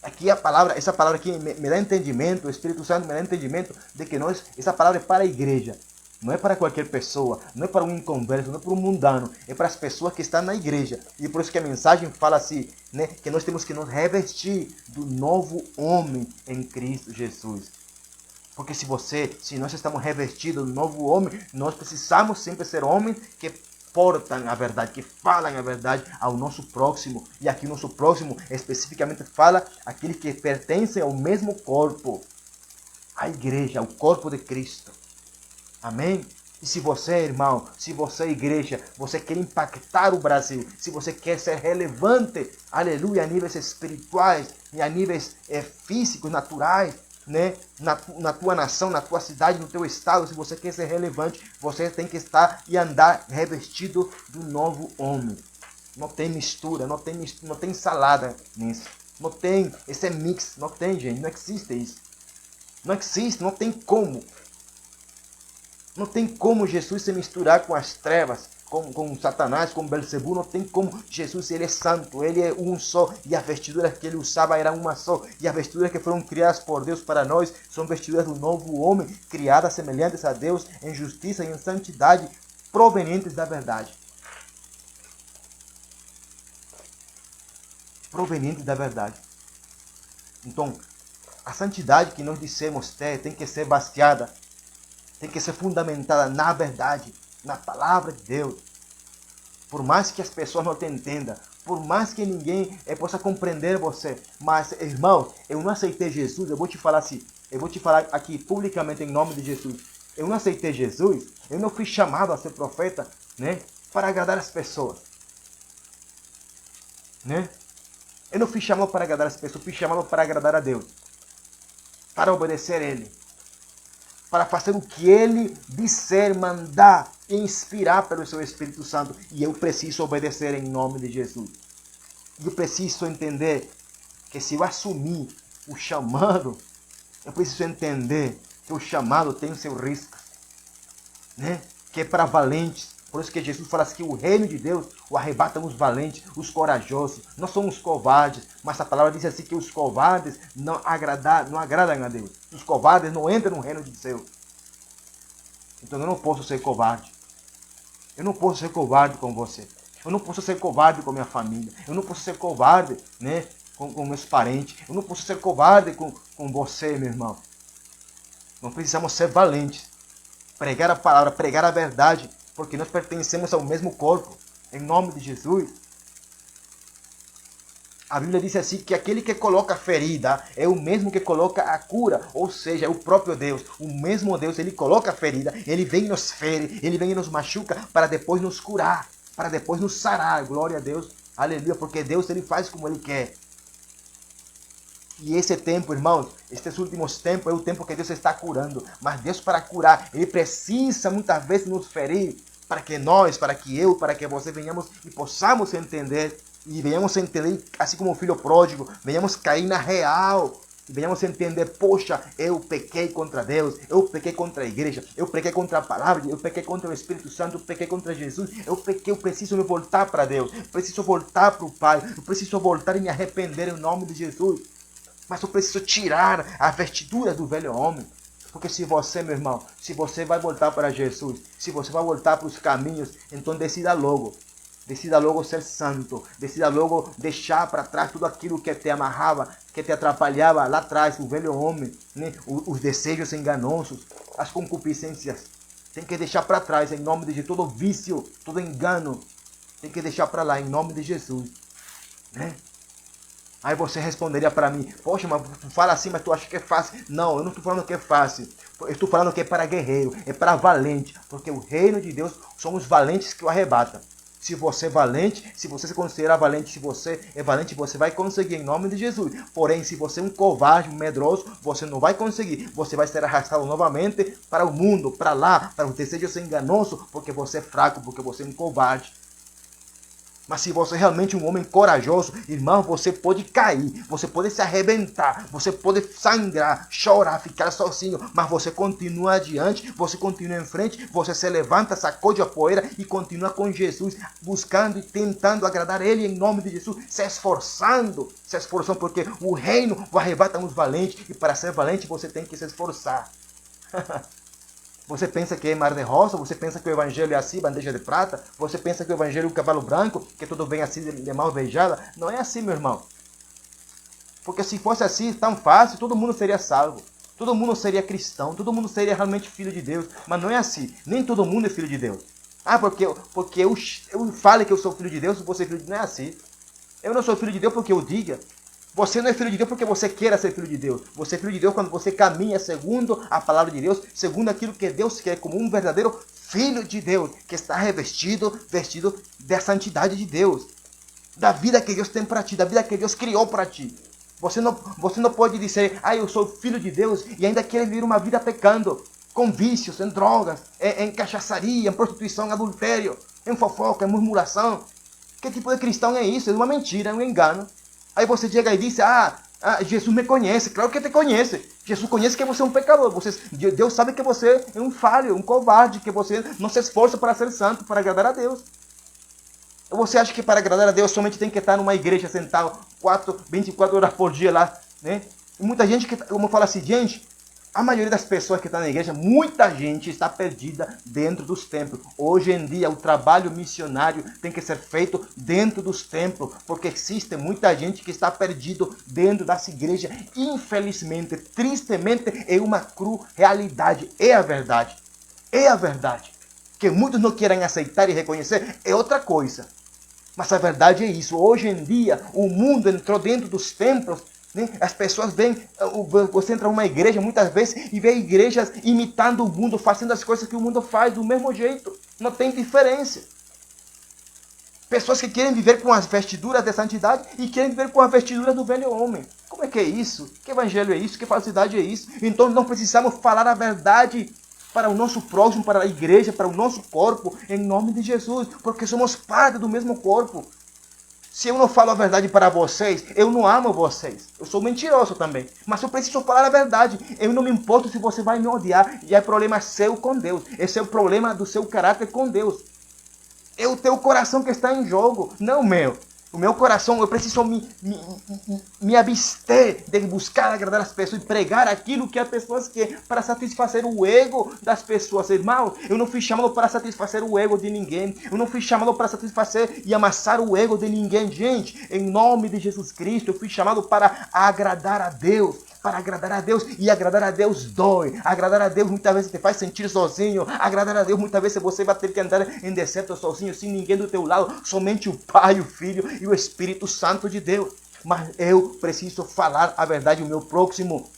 Aqui essa palavra aqui me dá entendimento, o Espírito Santo me dá entendimento de que essa palavra é para a igreja. Não é para qualquer pessoa, não é para um inconverso, não é para um mundano, é para as pessoas que estão na igreja. E por isso que a mensagem fala assim, né, que nós temos que nos revestir do novo homem em Cristo Jesus. Porque se nós estamos revestidos do novo homem, nós precisamos sempre ser homens que portam a verdade, que falam a verdade ao nosso próximo. E aqui o nosso próximo especificamente fala aquele que pertence ao mesmo corpo, a igreja, ao corpo de Cristo. Amém? E se você, irmão, se você, igreja, você quer impactar o Brasil, se você quer ser relevante, aleluia, a níveis espirituais e a níveis físicos, naturais, né? Na tua nação, na tua cidade, no teu estado, se você quer ser relevante, você tem que estar e andar revestido do novo homem. Não tem mistura, não tem salada nisso. Não tem esse mix, não tem, gente, não existe isso. Não existe, não tem como. Não tem como Jesus se misturar com as trevas, com Satanás, com Belzebu. Não tem como. Jesus, ele é santo, ele é um só. E as vestiduras que ele usava eram uma só. E as vestiduras que foram criadas por Deus para nós são vestiduras do novo homem, criadas semelhantes a Deus em justiça e em santidade, provenientes da verdade. Provenientes da verdade. Então, a santidade que nós dissemos ter tem que ser baseada, tem que ser fundamentada na verdade, na palavra de Deus. Por mais que as pessoas não te entendam, por mais que ninguém possa compreender você, mas, irmão, eu não aceitei Jesus, eu vou te falar assim, eu vou te falar aqui publicamente em nome de Jesus. Eu não aceitei Jesus, eu não fui chamado a ser profeta, né, para agradar as pessoas, né? Eu não fui chamado para agradar as pessoas, fui chamado para agradar a Deus, para obedecer a Ele, para fazer o que Ele disser, mandar, inspirar pelo seu Espírito Santo. E eu preciso obedecer em nome de Jesus. E eu preciso entender que se eu assumir o chamado, eu preciso entender que o chamado tem o seu risco, né? Que é para valentes. Por isso que Jesus fala assim, que o reino de Deus o arrebatam os valentes, os corajosos. Nós somos covardes, mas a palavra diz assim que os covardes não agradam a Deus. Os covardes não entram no reino de Deus. Então eu não posso ser covarde. Eu não posso ser covarde com você. Eu não posso ser covarde com minha família. Eu não posso ser covarde, né, com meus parentes. Eu não posso ser covarde com você, meu irmão. Nós precisamos ser valentes. Pregar a palavra, pregar a verdade. Porque nós pertencemos ao mesmo corpo. Em nome de Jesus. A Bíblia diz assim que aquele que coloca a ferida é o mesmo que coloca a cura. Ou seja, é o próprio Deus. O mesmo Deus, ele coloca a ferida. Ele vem e nos fere. Ele vem e nos machuca para depois nos curar. Para depois nos sarar. Glória a Deus. Aleluia. Porque Deus, ele faz como ele quer. E esse tempo, irmãos, estes últimos tempos é o tempo que Deus está curando. Mas Deus, para curar, ele precisa muitas vezes nos ferir para que nós, para que eu, para que você venhamos e possamos entender. E venhamos entender, assim como o filho pródigo, venhamos cair na real. E venhamos entender, poxa, eu pequei contra Deus, eu pequei contra a igreja, eu pequei contra a palavra, eu pequei contra o Espírito Santo, eu pequei contra Jesus, eu pequei, eu preciso me voltar para Deus, eu preciso voltar para o Pai, eu preciso voltar e me arrepender em nome de Jesus. Mas eu preciso tirar a vestidura do velho homem. Porque se você, meu irmão, se você vai voltar para Jesus, se você vai voltar para os caminhos, então decida logo. Decida logo ser santo. Decida logo deixar para trás tudo aquilo que te amarrava, que te atrapalhava lá atrás, o velho homem, né? Os desejos enganosos, as concupiscências. Tem que deixar para trás, em nome de Jesus, todo vício, todo engano. Tem que deixar para lá, em nome de Jesus. Né? Aí você responderia para mim, poxa, mas tu fala assim, mas tu acha que é fácil? Não, eu não estou falando que é fácil. Eu estou falando que é para guerreiro, é para valente. Porque o reino de Deus são os valentes que o arrebatam. Se você é valente, se você se considera valente, se você é valente, você vai conseguir em nome de Jesus. Porém, se você é um covarde, um medroso, você não vai conseguir. Você vai ser arrastado novamente para o mundo, para lá, para os desejos enganosos, porque você é fraco, porque você é um covarde. Mas se você é realmente um homem corajoso, irmão, você pode cair, você pode se arrebentar, você pode sangrar, chorar, ficar sozinho, mas você continua adiante, você continua em frente, você se levanta, sacode a poeira e continua com Jesus, buscando e tentando agradar Ele em nome de Jesus, se esforçando porque o reino o arrebata os valentes e para ser valente você tem que se esforçar. Você pensa que é mar de rosa? Você pensa que o evangelho é assim, bandeja de prata? Você pensa que o evangelho é um cavalo branco? Que tudo vem assim de mão beijada? Não é assim, meu irmão. Porque se fosse assim, tão fácil, todo mundo seria salvo. Todo mundo seria cristão. Todo mundo seria realmente filho de Deus. Mas não é assim. Nem todo mundo é filho de Deus. Ah, porque eu fale que eu sou filho de Deus, você é filho de Deus. Não é assim. Eu não sou filho de Deus porque eu diga. Você não é filho de Deus porque você queira ser filho de Deus. Você é filho de Deus quando você caminha segundo a palavra de Deus, segundo aquilo que Deus quer, como um verdadeiro filho de Deus, que está vestido da santidade de Deus, da vida que Deus tem para ti, da vida que Deus criou para ti. Você não pode dizer, eu sou filho de Deus e ainda querer viver uma vida pecando, com vícios, em drogas, em cachaçaria, em prostituição, em adultério, em fofoca, em murmuração. Que tipo de cristão é isso? É uma mentira, é um engano. Aí você chega e diz, Jesus me conhece. Claro que te conhece. Jesus conhece que você é um pecador. Deus sabe que você é um falho, um covarde, que você não se esforça para ser santo, para agradar a Deus. Você acha que para agradar a Deus somente tem que estar numa igreja sentado 24 horas por dia lá, né? E muita gente que, como fala assim, gente, a maioria das pessoas que estão na igreja, muita gente está perdida dentro dos templos. Hoje em dia, o trabalho missionário tem que ser feito dentro dos templos, porque existe muita gente que está perdido dentro das igrejas. Infelizmente, tristemente, é uma cru realidade. É a verdade. É a verdade. Que muitos não querem aceitar e reconhecer é outra coisa. Mas a verdade é isso. Hoje em dia, o mundo entrou dentro dos templos. Né? As pessoas veem, você entra numa igreja muitas vezes e vê igrejas imitando o mundo, fazendo as coisas que o mundo faz do mesmo jeito. Não tem diferença. Pessoas que querem viver com as vestiduras de santidade e querem viver com as vestiduras do velho homem. Como é que é isso? Que evangelho é isso? Que falsidade é isso? Então não precisamos falar a verdade para o nosso próximo, para a igreja, para o nosso corpo, em nome de Jesus, porque somos parte do mesmo corpo. Se eu não falo a verdade para vocês, eu não amo vocês. Eu sou mentiroso também, mas eu preciso falar a verdade. Eu não me importo se você vai me odiar, e é problema seu com Deus. Esse é o problema do seu caráter com Deus. É o teu coração que está em jogo, não o meu. O meu coração, eu preciso me abster de buscar agradar as pessoas e pregar aquilo que as pessoas querem para satisfazer o ego das pessoas. Irmãos, eu não fui chamado para satisfazer o ego de ninguém. Eu não fui chamado para satisfazer e amassar o ego de ninguém. Gente, em nome de Jesus Cristo, eu fui chamado para agradar a Deus. Para agradar a Deus, e agradar a Deus dói. Agradar a Deus muitas vezes te faz sentir sozinho. Agradar a Deus muitas vezes você vai ter que andar em deserto sozinho, sem ninguém do teu lado, somente o Pai, o Filho e o Espírito Santo de Deus. Mas eu preciso falar a verdade ao meu próximo,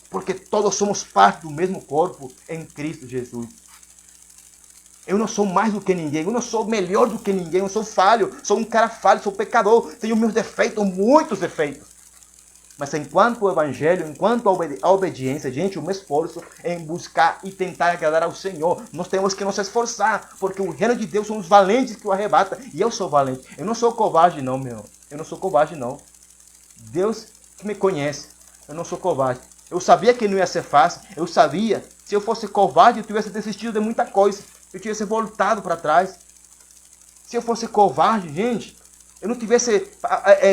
porque todos somos parte do mesmo corpo em Cristo Jesus. Eu não sou mais do que ninguém, eu não sou melhor do que ninguém, eu sou falho, sou um cara falho, sou pecador, tenho meus defeitos, muitos defeitos. Mas enquanto o evangelho, enquanto a obediência, gente, eu me esforço em buscar e tentar agradar ao Senhor. Nós temos que nos esforçar, porque o reino de Deus são os valentes que o arrebata. E eu sou valente. Eu não sou covarde não, meu. Eu não sou covarde não. Deus que me conhece. Eu não sou covarde. Eu sabia que não ia ser fácil. Eu sabia. Se eu fosse covarde, eu tivesse desistido de muita coisa. Eu tivesse voltado para trás. Se eu fosse covarde, gente, eu não tivesse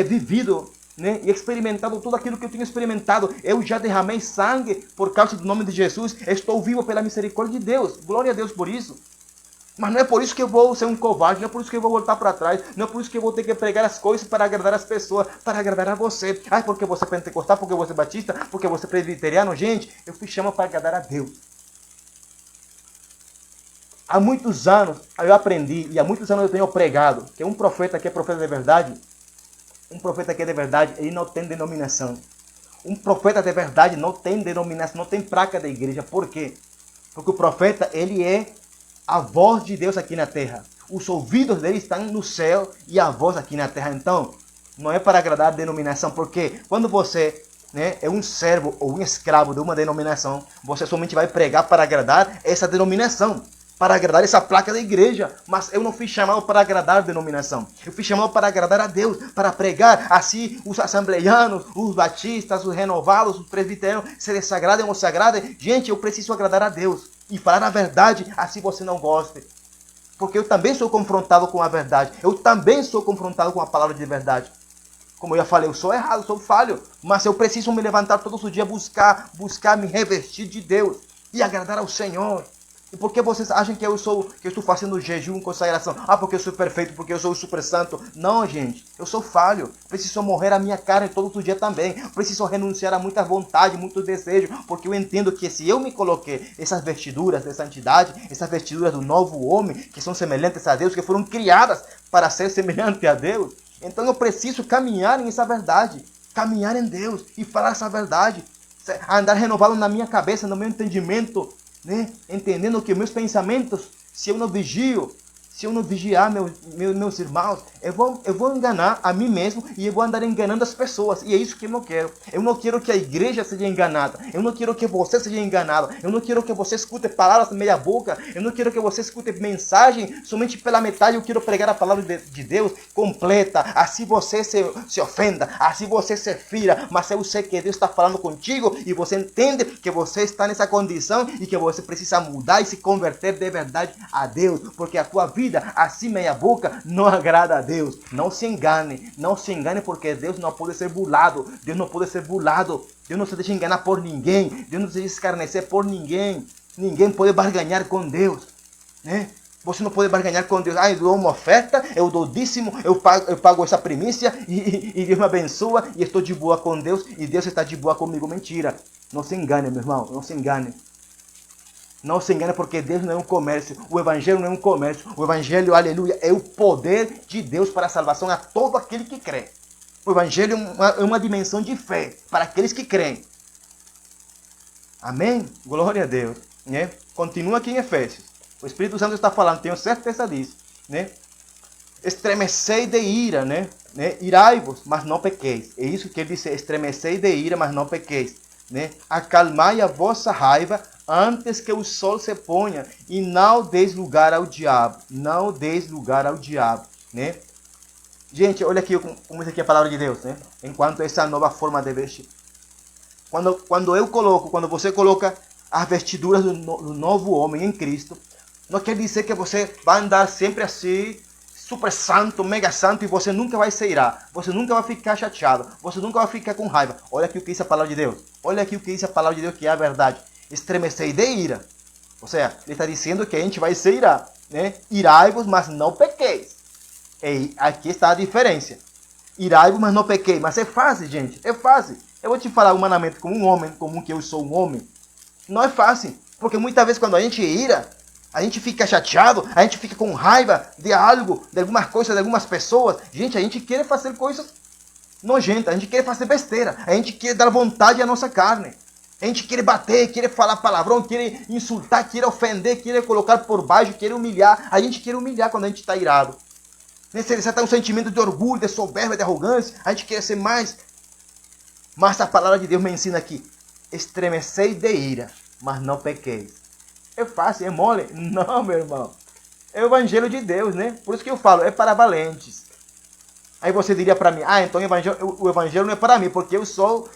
vivido, né, e experimentado tudo aquilo que eu tinha experimentado. Eu já derramei sangue por causa do nome de Jesus. Estou vivo pela misericórdia de Deus. Glória a Deus por isso. Mas não é por isso que eu vou ser um covarde, não é por isso que eu vou voltar para trás, não é por isso que eu vou ter que pregar as coisas para agradar as pessoas, para agradar a você. Porque você é pentecostal, porque você é batista, porque você é presbiteriano. Gente, eu fui chamado para agradar a Deus. Há muitos anos eu aprendi, e há muitos anos eu tenho pregado, que um profeta que é profeta de verdade, um profeta que é de verdade, ele não tem denominação. Um profeta de verdade não tem denominação, não tem placa da igreja. Por quê? Porque o profeta, ele é a voz de Deus aqui na terra. Os ouvidos dele estão no céu e a voz aqui na terra. Então, não é para agradar a denominação, porque quando você, né, é um servo ou um escravo de uma denominação, você somente vai pregar para agradar essa denominação, para agradar essa placa da igreja. Mas eu não fui chamado para agradar a denominação. Eu fui chamado para agradar a Deus, para pregar. Assim, os assembleianos, os batistas, os renovados, os presbiterianos, se desagradem ou se agradem. Gente, eu preciso agradar a Deus e falar a verdade, assim você não goste. Porque eu também sou confrontado com a verdade. Eu também sou confrontado com a palavra de verdade. Como eu já falei, eu sou errado, sou falho. Mas eu preciso me levantar todos os dias, buscar me revestir de Deus e agradar ao Senhor. E por que vocês acham que eu estou fazendo jejum, consagração? Porque eu sou perfeito, porque eu sou super santo. Não, gente. Eu sou falho. Preciso morrer a minha carne todos os dias também. Preciso renunciar a muita vontade, muito desejo. Porque eu entendo que se eu me coloquei essas vestiduras de santidade, essas vestiduras do novo homem, que são semelhantes a Deus, que foram criadas para ser semelhante a Deus, então eu preciso caminhar nessa verdade. Caminhar em Deus e falar essa verdade. Andar renovado na minha cabeça, no meu entendimento, né? Entendendo que meus pensamentos, se eu não vigio, se eu não vigiar meus irmãos, eu vou enganar a mim mesmo e eu vou andar enganando as pessoas. E é isso que eu não quero. Eu não quero que a igreja seja enganada. Eu não quero que você seja enganado. Eu não quero que você escute palavras meia boca. Eu não quero que você escute mensagem somente pela metade. Eu quero pregar a palavra de Deus completa. Assim você se ofenda. Assim você se fira. Mas eu sei que Deus está falando contigo e você entende que você está nessa condição e que você precisa mudar e se converter de verdade a Deus. Porque a tua vida assim meia boca não agrada a Deus. Não se engane, porque Deus não pode ser burlado. Deus não pode ser burlado. Deus não se deixa enganar por ninguém. Deus não se deixa escarnecer por ninguém. Ninguém pode barganhar com Deus, né? Você não pode barganhar com Deus. Eu dou uma oferta, eu dou dízimo, eu pago essa primícia e Deus me abençoa e estou de boa com Deus e Deus está de boa comigo. Mentira. Não se engane, meu irmão, não se engane. Não se engane, porque Deus não é um comércio. O Evangelho não é um comércio. O Evangelho, aleluia, é o poder de Deus para a salvação a todo aquele que crê. O Evangelho é uma dimensão de fé para aqueles que creem. Amém? Glória a Deus. Né? Continua aqui em Efésios. O Espírito Santo está falando, tenho certeza disso. Né? Estremecei de ira, né? Irai-vos, mas não pequeis. É isso que ele disse, estremecei de ira, mas não pequeis. Né? Acalmai a vossa raiva antes que o sol se ponha e não deis lugar ao diabo. Não deis lugar ao diabo. Né? Gente, olha aqui como diz aqui a palavra de Deus. Né? Enquanto essa nova forma de vestir. Quando você coloca as vestiduras do novo homem em Cristo, não quer dizer que você vai andar sempre assim, super santo, mega santo, e você nunca vai se irar. Você nunca vai ficar chateado. Você nunca vai ficar com raiva. Olha aqui o que diz a palavra de Deus. Olha aqui o que diz a palavra de Deus, que é a verdade. Estremecei de ira. Ou seja, ele está dizendo que a gente vai se irar. Né? Irai-vos, mas não pequeis. E aqui está a diferença. Irai-vos, mas não pequeis. Mas é fácil, gente. É fácil. Eu vou te falar humanamente como um homem, como que eu sou um homem. Não é fácil. Porque muitas vezes quando a gente ira, a gente fica chateado, a gente fica com raiva de algo, de algumas coisas, de algumas pessoas. Gente, a gente quer fazer coisas nojentas, a gente quer fazer besteira, a gente quer dar vontade à nossa carne. A gente quer bater, quer falar palavrão, quer insultar, quer ofender, quer colocar por baixo, quer humilhar. A gente quer humilhar quando a gente está irado. Se você tem um sentimento de orgulho, de soberba, de arrogância, a gente quer ser mais. Mas a palavra de Deus me ensina aqui. Estremecei de ira, mas não pequeis. É fácil, é mole? Não, meu irmão. É o Evangelho de Deus, né? Por isso que eu falo, é para valentes. Aí você diria para mim, então o Evangelho não é para mim, porque eu sou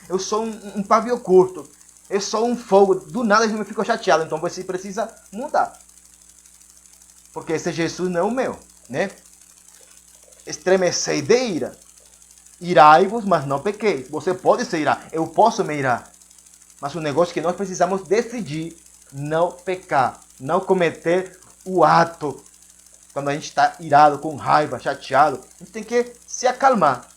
um pavio curto. Eu sou um fogo. Do nada eu me fico chateado. Então você precisa mudar. Porque esse Jesus não é o meu, né? Estremecei de ira. Irai-vos, mas não pequeis. Você pode se irar. Eu posso me irar. Mas o negócio é que nós precisamos decidir não pecar. Não cometer o ato. Quando a gente está irado, com raiva, chateado, a gente tem que se acalmar.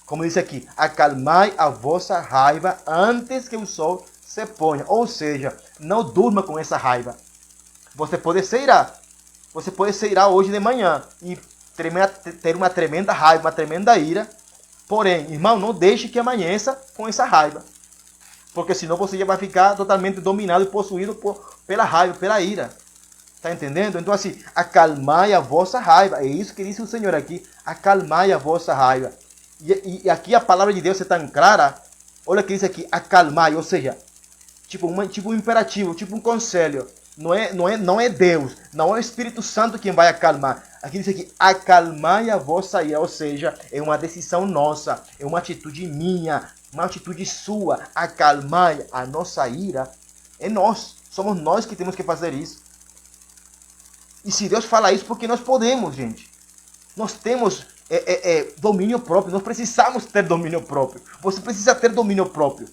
Como diz aqui, acalmai a vossa raiva antes que o sol se ponha. Ou seja, não durma com essa raiva. Você pode se irar. Você pode se irar hoje de manhã e ter uma tremenda raiva, uma tremenda ira. Porém, irmão, não deixe que amanheça com essa raiva. Porque senão você já vai ficar totalmente dominado e possuído pela raiva, pela ira. Está entendendo? Então assim, acalmai a vossa raiva. É isso que diz o Senhor aqui. Acalmai a vossa raiva. E aqui a palavra de Deus é tão clara. Olha o que diz aqui, acalmai. Ou seja, tipo um imperativo, tipo um conselho. Não é Deus, não é o Espírito Santo quem vai acalmar. Aqui diz aqui, acalmai a vossa ira. Ou seja, é uma decisão nossa. É uma atitude minha. Uma atitude sua. Acalmai a nossa ira. É nós. Somos nós que temos que fazer isso. E se Deus fala isso, porque nós podemos, gente. Nós temos domínio próprio. Nós precisamos ter domínio próprio. Você precisa ter domínio próprio.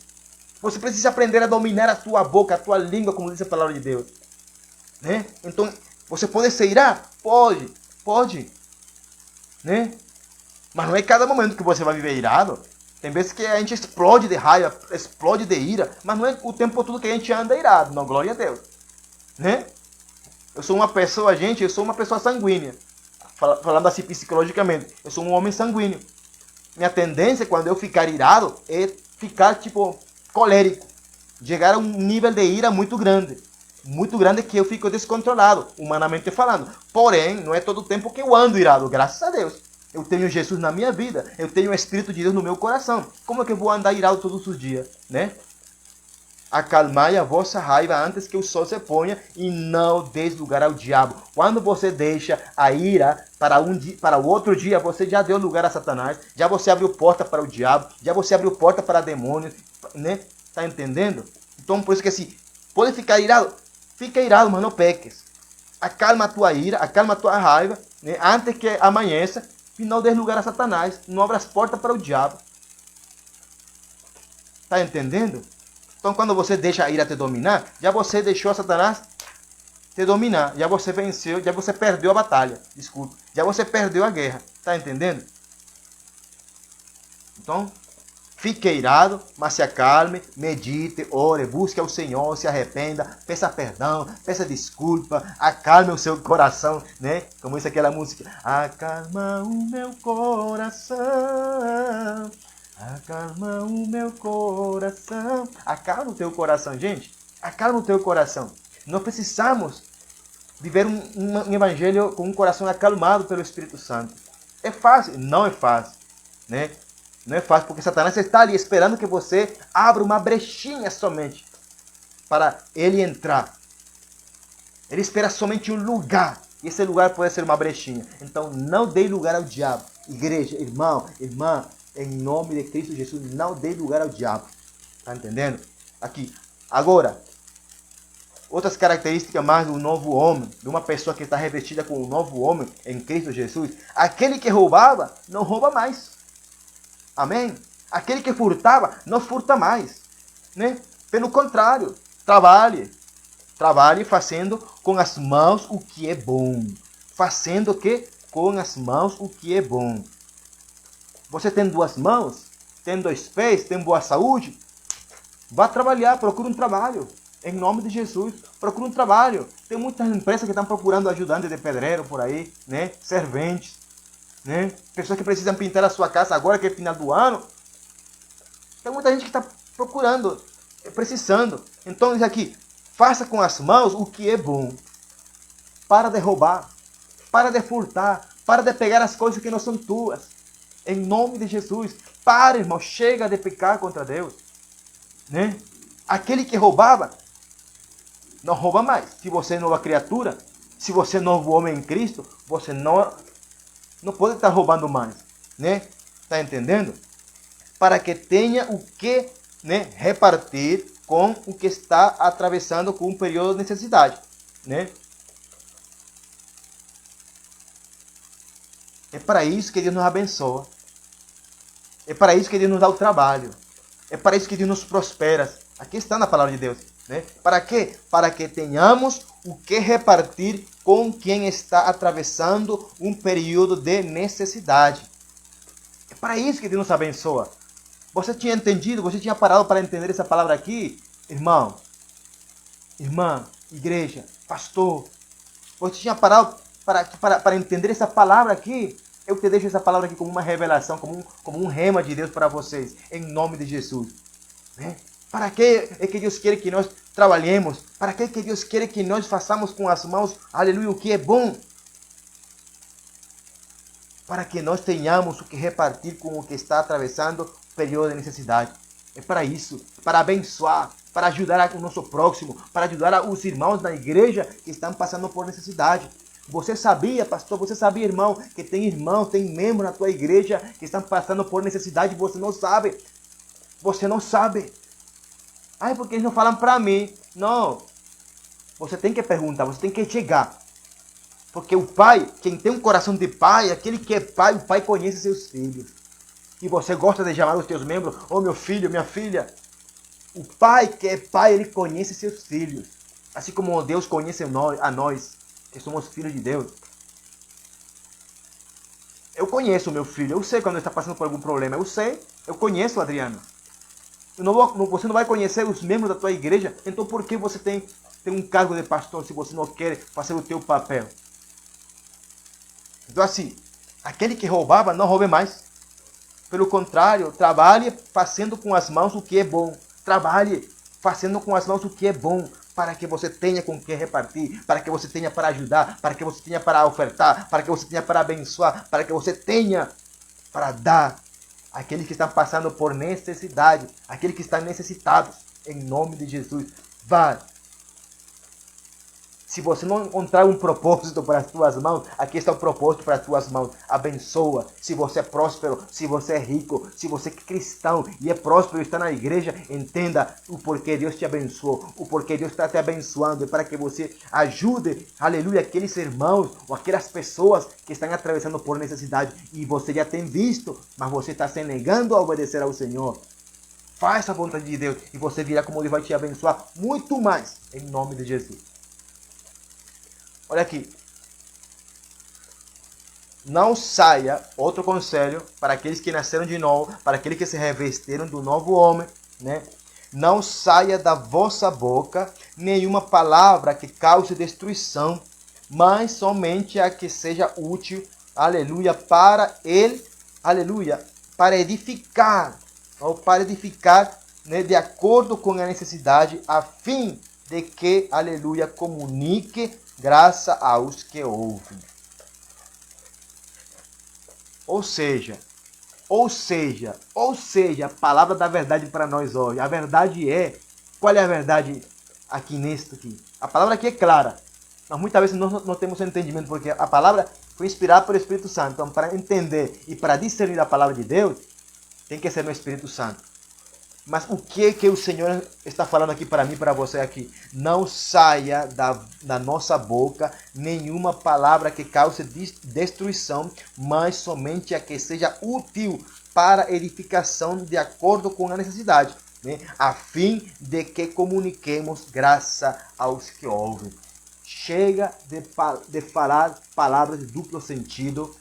Você precisa aprender a dominar a tua boca, a tua língua, como diz a palavra de Deus. Né? Então, você pode se irar? Pode. Né? Mas não é cada momento que você vai viver irado. Tem vezes que a gente explode de raiva, explode de ira. Mas não é o tempo todo que a gente anda irado. Não, glória a Deus. Né? Eu sou uma pessoa sanguínea. Falando assim psicologicamente. Eu sou um homem sanguíneo. Minha tendência, quando eu ficar irado, é ficar, colérico. Chegar a um nível de ira muito grande. muito grande que eu fico descontrolado, humanamente falando. Porém, não é todo o tempo que eu ando irado, graças a Deus. Eu tenho Jesus na minha vida, eu tenho o Espírito de Deus no meu coração. Como é que eu vou andar irado todos os dias, né? Acalmai a vossa raiva antes que o sol se ponha e não deis lugar ao diabo. Quando você deixa a ira para o outro dia, você já deu lugar a Satanás, já você abriu porta para o diabo, já você abriu porta para demônios, né? Tá entendendo? Então, por isso que assim, pode ficar irado? Fica irado, mas não peques. Acalma a tua ira, acalma a tua raiva, né? Antes que amanheça e não dê lugar a Satanás, não abra as portas para o diabo. Tá entendendo? Então, quando você deixa a ira te dominar, já você deixou a Satanás te dominar. Já você venceu, já você perdeu a batalha. Desculpa. Já você perdeu a guerra. Tá entendendo? Então, fique irado, mas se acalme, medite, ore, busque ao Senhor, se arrependa, peça perdão, peça desculpa, acalme o seu coração, né? Como isso aquela música. Acalma o meu coração. Acalma o meu coração. Acalma o teu coração, gente. Acalma o teu coração. Nós precisamos viver um evangelho com um coração acalmado pelo Espírito Santo. É fácil? Não é fácil, né? Não é fácil porque Satanás está ali esperando que você abra uma brechinha somente para ele entrar. Ele espera somente um lugar. E esse lugar pode ser uma brechinha. Então não dê lugar ao diabo. Igreja, irmão, irmã, em nome de Cristo Jesus, não dê lugar ao diabo. Tá entendendo? Aqui. Agora, outras características mais do novo homem, de uma pessoa que está revestida com o novo homem em Cristo Jesus. Aquele que roubava, não rouba mais. Amém? Aquele que furtava, não furta mais. Né? Pelo contrário, trabalhe. Trabalhe fazendo com as mãos o que é bom. Fazendo o que? Com as mãos o que é bom. Você tem duas mãos, tem dois pés, tem boa saúde, vá trabalhar, procure um trabalho. Em nome de Jesus, procure um trabalho. Tem muitas empresas que estão procurando ajudantes de pedreiro por aí, né? Serventes, né? Pessoas que precisam pintar a sua casa agora que é final do ano. Tem muita gente que está procurando, precisando. Então diz aqui, faça com as mãos o que é bom. Para de roubar, para de furtar, para de pegar as coisas que não são tuas. Em nome de Jesus, para, irmão, chega de pecar contra Deus, né? Aquele que roubava, não rouba mais. Se você é nova criatura, se você é novo homem em Cristo, você não pode estar roubando mais, né? Tá entendendo? Para que tenha o que, né, repartir com o que está atravessando com um período de necessidade, né? É para isso que Deus nos abençoa. É para isso que Deus nos dá o trabalho. É para isso que Deus nos prospera. Aqui está na palavra de Deus. Né? Para quê? Para que tenhamos o que repartir com quem está atravessando um período de necessidade. É para isso que Deus nos abençoa. Você tinha entendido? Você tinha parado para entender essa palavra aqui? Irmão, irmã, igreja, pastor. Você tinha parado para entender essa palavra aqui? Eu te deixo essa palavra aqui como uma revelação, como um rema de Deus para vocês, em nome de Jesus. Né? Para que é que Deus quer que nós trabalhemos? Para que é que Deus quer que nós façamos com as mãos, aleluia, o que é bom? Para que nós tenhamos o que repartir com o que está atravessando o período de necessidade. É para isso, para abençoar, para ajudar o nosso próximo, para ajudar os irmãos da igreja que estão passando por necessidade. Você sabia, pastor, você sabia, irmão, que tem irmãos, tem membros na tua igreja que estão passando por necessidade e você não sabe. Você não sabe. Ai, porque eles não falam para mim. Não. Você tem que perguntar, você tem que chegar. Porque o pai, quem tem um coração de pai, aquele que é pai, o pai conhece seus filhos. E você gosta de chamar os teus membros, ô meu filho, minha filha. O pai que é pai, ele conhece seus filhos. Assim como Deus conhece a nós, que somos filhos de Deus. Eu conheço o meu filho, eu sei quando ele está passando por algum problema, eu sei, eu conheço o Adriano. Você não vai conhecer os membros da tua igreja, então por que você tem um cargo de pastor se você não quer fazer o teu papel? Então assim, aquele que roubava, não roube mais. Pelo contrário, trabalhe fazendo com as mãos o que é bom. Trabalhe fazendo com as mãos o que é bom. para que você tenha com quem repartir, para que você tenha para ajudar, para que você tenha para ofertar, para que você tenha para abençoar, para que você tenha para dar àqueles que estão passando por necessidade, aqueles que estão necessitados, em nome de Jesus. Vá. Se você não encontrar um propósito para as tuas mãos, aqui está o propósito para as tuas mãos. Abençoa. Se você é próspero, se você é rico, se você é cristão e é próspero e está na igreja, entenda o porquê Deus te abençoou, o porquê Deus está te abençoando, é para que você ajude, aleluia, aqueles irmãos ou aquelas pessoas que estão atravessando por necessidade. E você já tem visto, mas você está se negando a obedecer ao Senhor. Faça a vontade de Deus e você verá como Ele vai te abençoar muito mais, em nome de Jesus. Olha aqui. Não saia, outro conselho, para aqueles que nasceram de novo, para aqueles que se revestiram do novo homem, né? Não saia da vossa boca nenhuma palavra que cause destruição, mas somente a que seja útil, aleluia, para ele, aleluia, para edificar, ou para edificar, né, de acordo com a necessidade, a fim de que, aleluia, comunique graça aos que ouvem. Ou seja, a palavra da verdade para nós hoje. A verdade é, qual é a verdade aqui nisto aqui? A palavra aqui é clara, mas muitas vezes nós não temos entendimento, porque a palavra foi inspirada pelo Espírito Santo. Então, para entender e para discernir a palavra de Deus, tem que ser no Espírito Santo. Mas o que o Senhor está falando aqui para mim e para você aqui? Não saia da nossa boca nenhuma palavra que cause destruição, mas somente a que seja útil para edificação de acordo com a necessidade, né? A fim de que comuniquemos graça aos que ouvem. Chega de falar palavras de duplo sentido,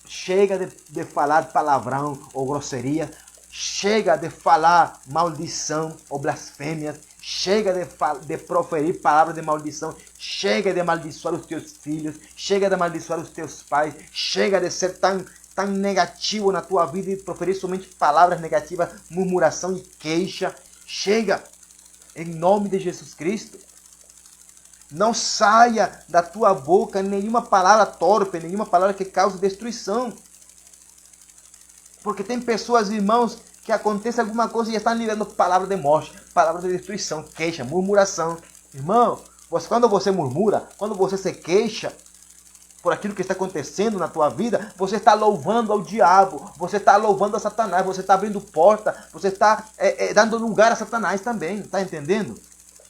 chega de falar palavrão ou grosseria, chega de falar maldição ou blasfêmias, chega de proferir palavras de maldição, chega de amaldiçoar os teus filhos, chega de amaldiçoar os teus pais, chega de ser tão negativo na tua vida e proferir somente palavras negativas, murmuração e queixa. Chega, em nome de Jesus Cristo. Não saia da tua boca nenhuma palavra torpe, nenhuma palavra que cause destruição. Porque tem pessoas, irmãos, que acontece alguma coisa e já estão liberando palavras de morte, palavras de destruição, queixa, murmuração. Irmão, quando você murmura, quando você se queixa por aquilo que está acontecendo na tua vida, você está louvando ao diabo, você está louvando a Satanás, você está abrindo porta, você está dando lugar a Satanás também, está entendendo?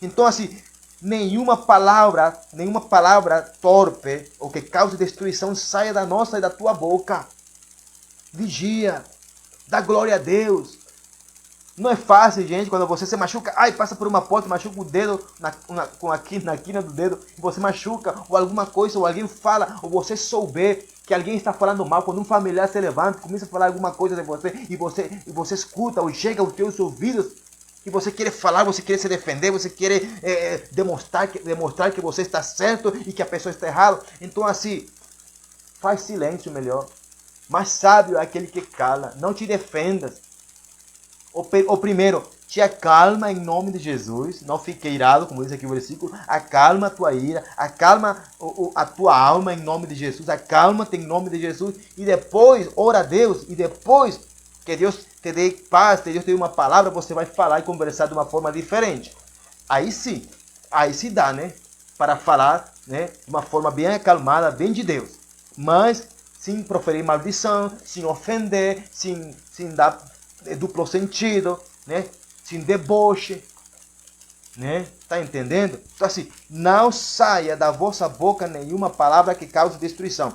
Então, assim, nenhuma palavra torpe ou que cause destruição saia da nossa e da tua boca. Vigia, dá glória a Deus. Não é fácil, gente, quando você se machuca, passa por uma porta, machuca o dedo na quina do dedo, e você machuca, ou alguma coisa, ou alguém fala, ou você souber que alguém está falando mal, quando um familiar se levanta, começa a falar alguma coisa de você, e você escuta, ou chega aos teus ouvidos, e você quer falar, você quer se defender, você quer demonstrar que você está certo e que a pessoa está errada. Então, assim, faz silêncio melhor. Mas sábio é aquele que cala. Não te defendas. O primeiro, te acalma em nome de Jesus. Não fique irado, como diz aqui o versículo. Acalma a tua ira. Acalma a tua alma em nome de Jesus. Acalma-te em nome de Jesus. E depois, ora a Deus. E depois que Deus te dê paz, que Deus te dê uma palavra, você vai falar e conversar de uma forma diferente. Aí sim dá, né? Para falar, né? De uma forma bem acalmada, bem de Deus. Mas sem proferir maldição, sem ofender, sem dar duplo sentido, né? Sem deboche, né? Tá entendendo? Então, assim, não saia da vossa boca nenhuma palavra que cause destruição.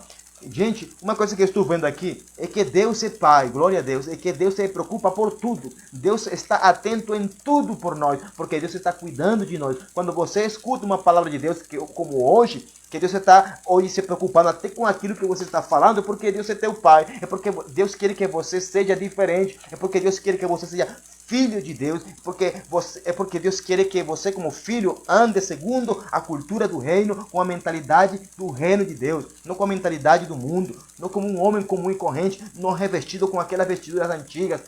Gente, uma coisa que eu estou vendo aqui é que Deus é Pai, glória a Deus, é que Deus se preocupa por tudo. Deus está atento em tudo por nós, porque Deus está cuidando de nós. Quando você escuta uma palavra de Deus, como hoje, que Deus está hoje se preocupando até com aquilo que você está falando, é porque Deus é teu Pai, é porque Deus quer que você seja diferente, é porque Deus quer que você seja filho de Deus, é porque Deus quer que você, como filho, ande segundo a cultura do reino, com a mentalidade do reino de Deus, não com a mentalidade do mundo, não como um homem comum e corrente, não revestido com aquelas vestiduras antigas.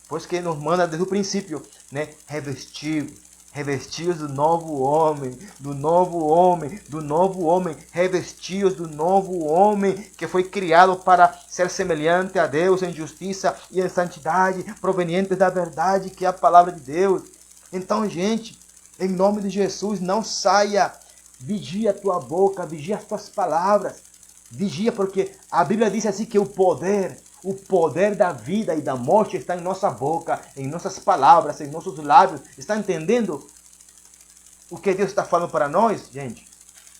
Pois que nos manda desde o princípio, né? Revestir revestidos do novo homem, do novo homem, do novo homem, revestidos do novo homem que foi criado para ser semelhante a Deus em justiça e em santidade, provenientes da verdade que é a palavra de Deus. Então, gente, em nome de Jesus, não saia, vigia a tua boca, vigia as tuas palavras, vigia, porque a Bíblia diz assim que o poder da vida e da morte está em nossa boca, em nossas palavras, em nossos lábios. Está entendendo o que Deus está falando para nós, gente?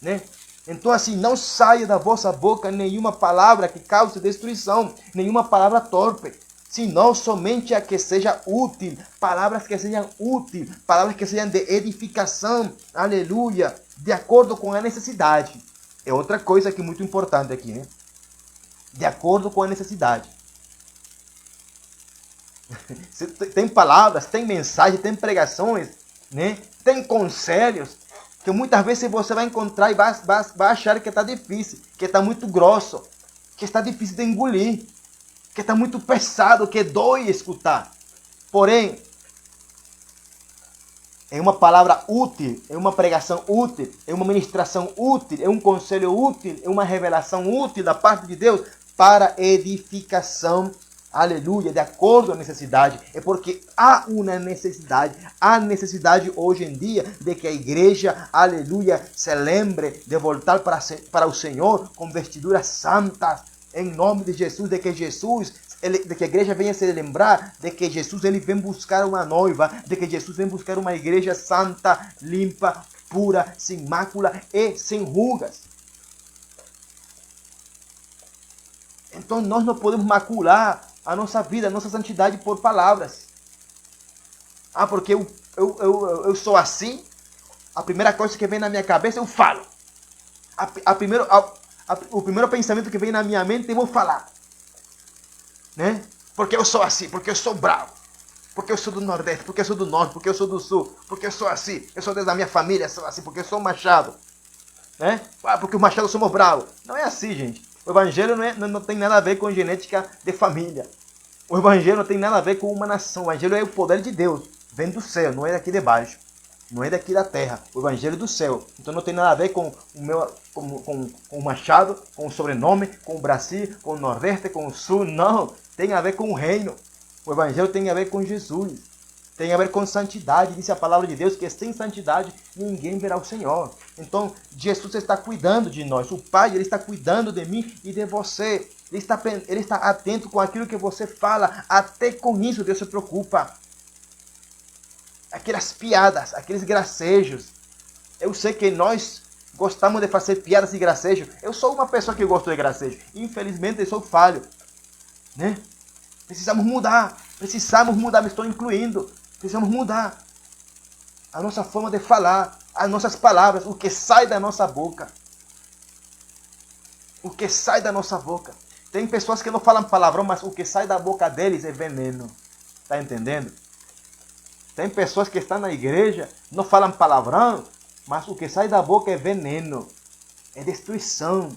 Né? Então, assim, não saia da vossa boca nenhuma palavra que cause destruição, nenhuma palavra torpe, senão somente a que seja útil, palavras que sejam úteis, palavras que sejam de edificação, aleluia, de acordo com a necessidade. É outra coisa que é muito importante aqui, né? De acordo com a necessidade. Tem palavras, tem mensagens, tem pregações, né? Tem conselhos que muitas vezes você vai encontrar e vai achar que está difícil, que está muito grosso, que está difícil de engolir, que está muito pesado, que dói escutar. Porém, é uma palavra útil, é uma pregação útil, é uma ministração útil, é um conselho útil, é uma revelação útil da parte de Deus para edificação, aleluia, de acordo com a necessidade. É porque há uma necessidade, há necessidade hoje em dia de que a igreja, aleluia, se lembre de voltar para o Senhor com vestiduras santas, em nome de Jesus, de que a igreja venha se lembrar de que Jesus ele vem buscar uma noiva, de que Jesus vem buscar uma igreja santa, limpa, pura, sem mácula e sem rugas. Então nós não podemos macular a nossa vida, a nossa santidade por palavras. Ah, porque eu sou assim, a primeira coisa que vem na minha cabeça eu falo. O primeiro pensamento que vem na minha mente eu vou falar. Né? Porque eu sou assim, porque eu sou bravo, porque eu sou do Nordeste, porque eu sou do Norte, porque eu sou do Sul, porque eu sou assim, eu sou da minha família, sou assim, porque eu sou Machado. Né? Ah, porque os Machados somos bravos. Não é assim, gente. O Evangelho não tem nada a ver com genética de família. O Evangelho não tem nada a ver com uma nação. O Evangelho é o poder de Deus. Vem do céu, não é daqui de baixo. Não é daqui da terra. O Evangelho é do céu. Então não tem nada a ver com o Machado, com o sobrenome, com o Brasil, com o Nordeste, com o Sul. Não. Tem a ver com o reino. O Evangelho tem a ver com Jesus. Tem a ver com santidade. Disse a palavra de Deus que sem santidade ninguém verá o Senhor. Então Jesus está cuidando de nós. O Pai ele está cuidando de mim e de você. Ele está atento com aquilo que você fala. Até com isso Deus se preocupa. Aquelas piadas, aqueles gracejos. Eu sei que nós gostamos de fazer piadas e gracejos. Eu sou uma pessoa que gosta de gracejo. Infelizmente eu sou falho. Né? Precisamos mudar. Me estou incluindo. Precisamos mudar a nossa forma de falar, as nossas palavras, o que sai da nossa boca. O que sai da nossa boca. Tem pessoas que não falam palavrão, mas o que sai da boca deles é veneno. Está entendendo? Tem pessoas que estão na igreja, não falam palavrão, mas o que sai da boca é veneno. É destruição.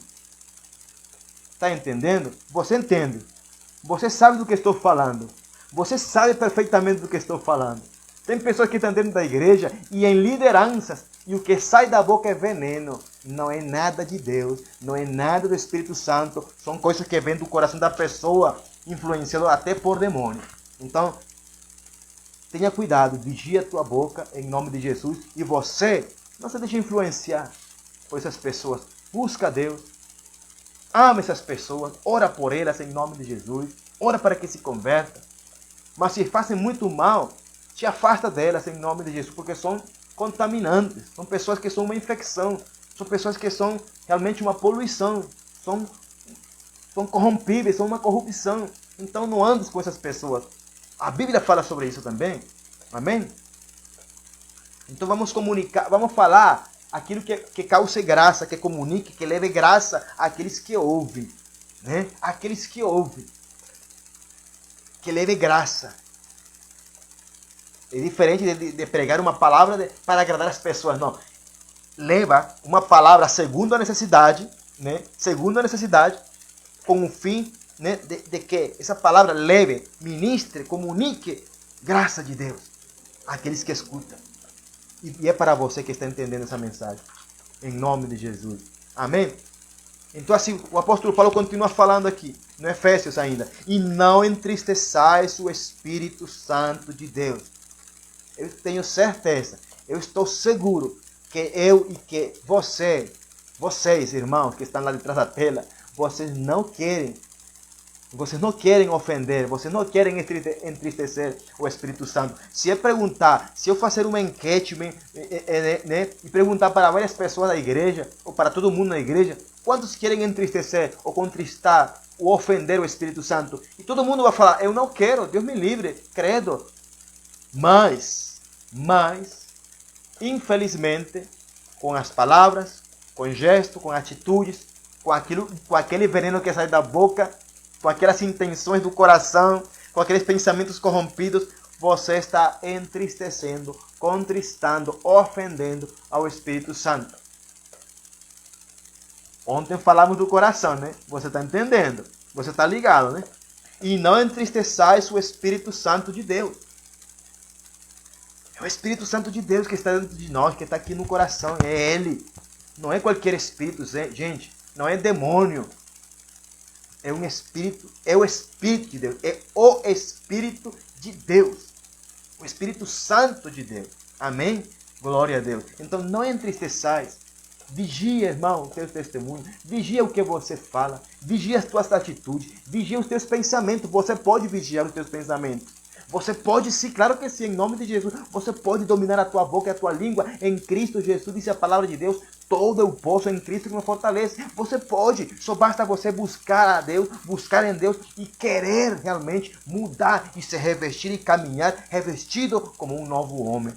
Está entendendo? Você entende? Você sabe do que estou falando. Você sabe perfeitamente do que estou falando. Tem pessoas que estão dentro da igreja e em lideranças, e o que sai da boca é veneno. Não é nada de Deus, não é nada do Espírito Santo. São coisas que vêm do coração da pessoa, influenciado até por demônio. Então, tenha cuidado, vigia a tua boca em nome de Jesus. E você, não se deixe influenciar por essas pessoas. Busca Deus. Ama essas pessoas, ora por elas em nome de Jesus, ora para que se convertam. Mas se fazem muito mal, te afasta delas em nome de Jesus, porque são contaminantes, são pessoas que são uma infecção, são pessoas que são realmente uma poluição, são corrompíveis, são uma corrupção. Então não andes com essas pessoas. A Bíblia fala sobre isso também, amém? Então vamos comunicar, vamos falar aquilo que cause graça, que comunique, que leve graça àqueles que ouvem. Né? Aqueles que ouvem. Que leve graça. É diferente de pregar uma palavra para agradar as pessoas. Não. Leva uma palavra segundo a necessidade, né? Segundo a necessidade, com o fim, né? de que essa palavra leve, ministre, comunique graça de Deus àqueles que escutam. E é para você que está entendendo essa mensagem. Em nome de Jesus. Amém? Então assim, o apóstolo Paulo continua falando aqui, no Efésios ainda. E não entristeçais o Espírito Santo de Deus. Eu tenho certeza, eu estou seguro que eu e que vocês irmãos que estão lá de trás da tela, vocês não querem ofender, vocês não querem entristecer o Espírito Santo. Se eu perguntar, se eu fazer uma enquete e perguntar para várias pessoas da igreja, ou para todo mundo na igreja, quantos querem entristecer ou contristar ou ofender o Espírito Santo? E todo mundo vai falar, eu não quero, Deus me livre, credo. Mas, infelizmente, com as palavras, com gestos, com atitudes, com aquele veneno que sai da boca, com aquelas intenções do coração, com aqueles pensamentos corrompidos, você está entristecendo, contristando, ofendendo ao Espírito Santo. Ontem falamos do coração, né? Você está entendendo? Você está ligado, né? E não entristeçais o Espírito Santo de Deus. É o Espírito Santo de Deus que está dentro de nós, que está aqui no coração. É Ele. Não é qualquer espírito, gente. Não é demônio. É um espírito. É o Espírito de Deus. É o Espírito de Deus. O Espírito Santo de Deus. Amém? Glória a Deus. Então não entristeçais. Vigia, irmão, o teu testemunho. Vigia o que você fala. Vigia as tuas atitudes. Vigia os teus pensamentos. Você pode vigiar os teus pensamentos. Você pode, sim, claro que sim, em nome de Jesus. Você pode dominar a tua boca e a tua língua em Cristo Jesus. Diz a palavra de Deus. Todo eu posso em Cristo que me fortalece. Você pode, só basta você buscar a Deus, buscar em Deus e querer realmente mudar e se revestir e caminhar revestido como um novo homem.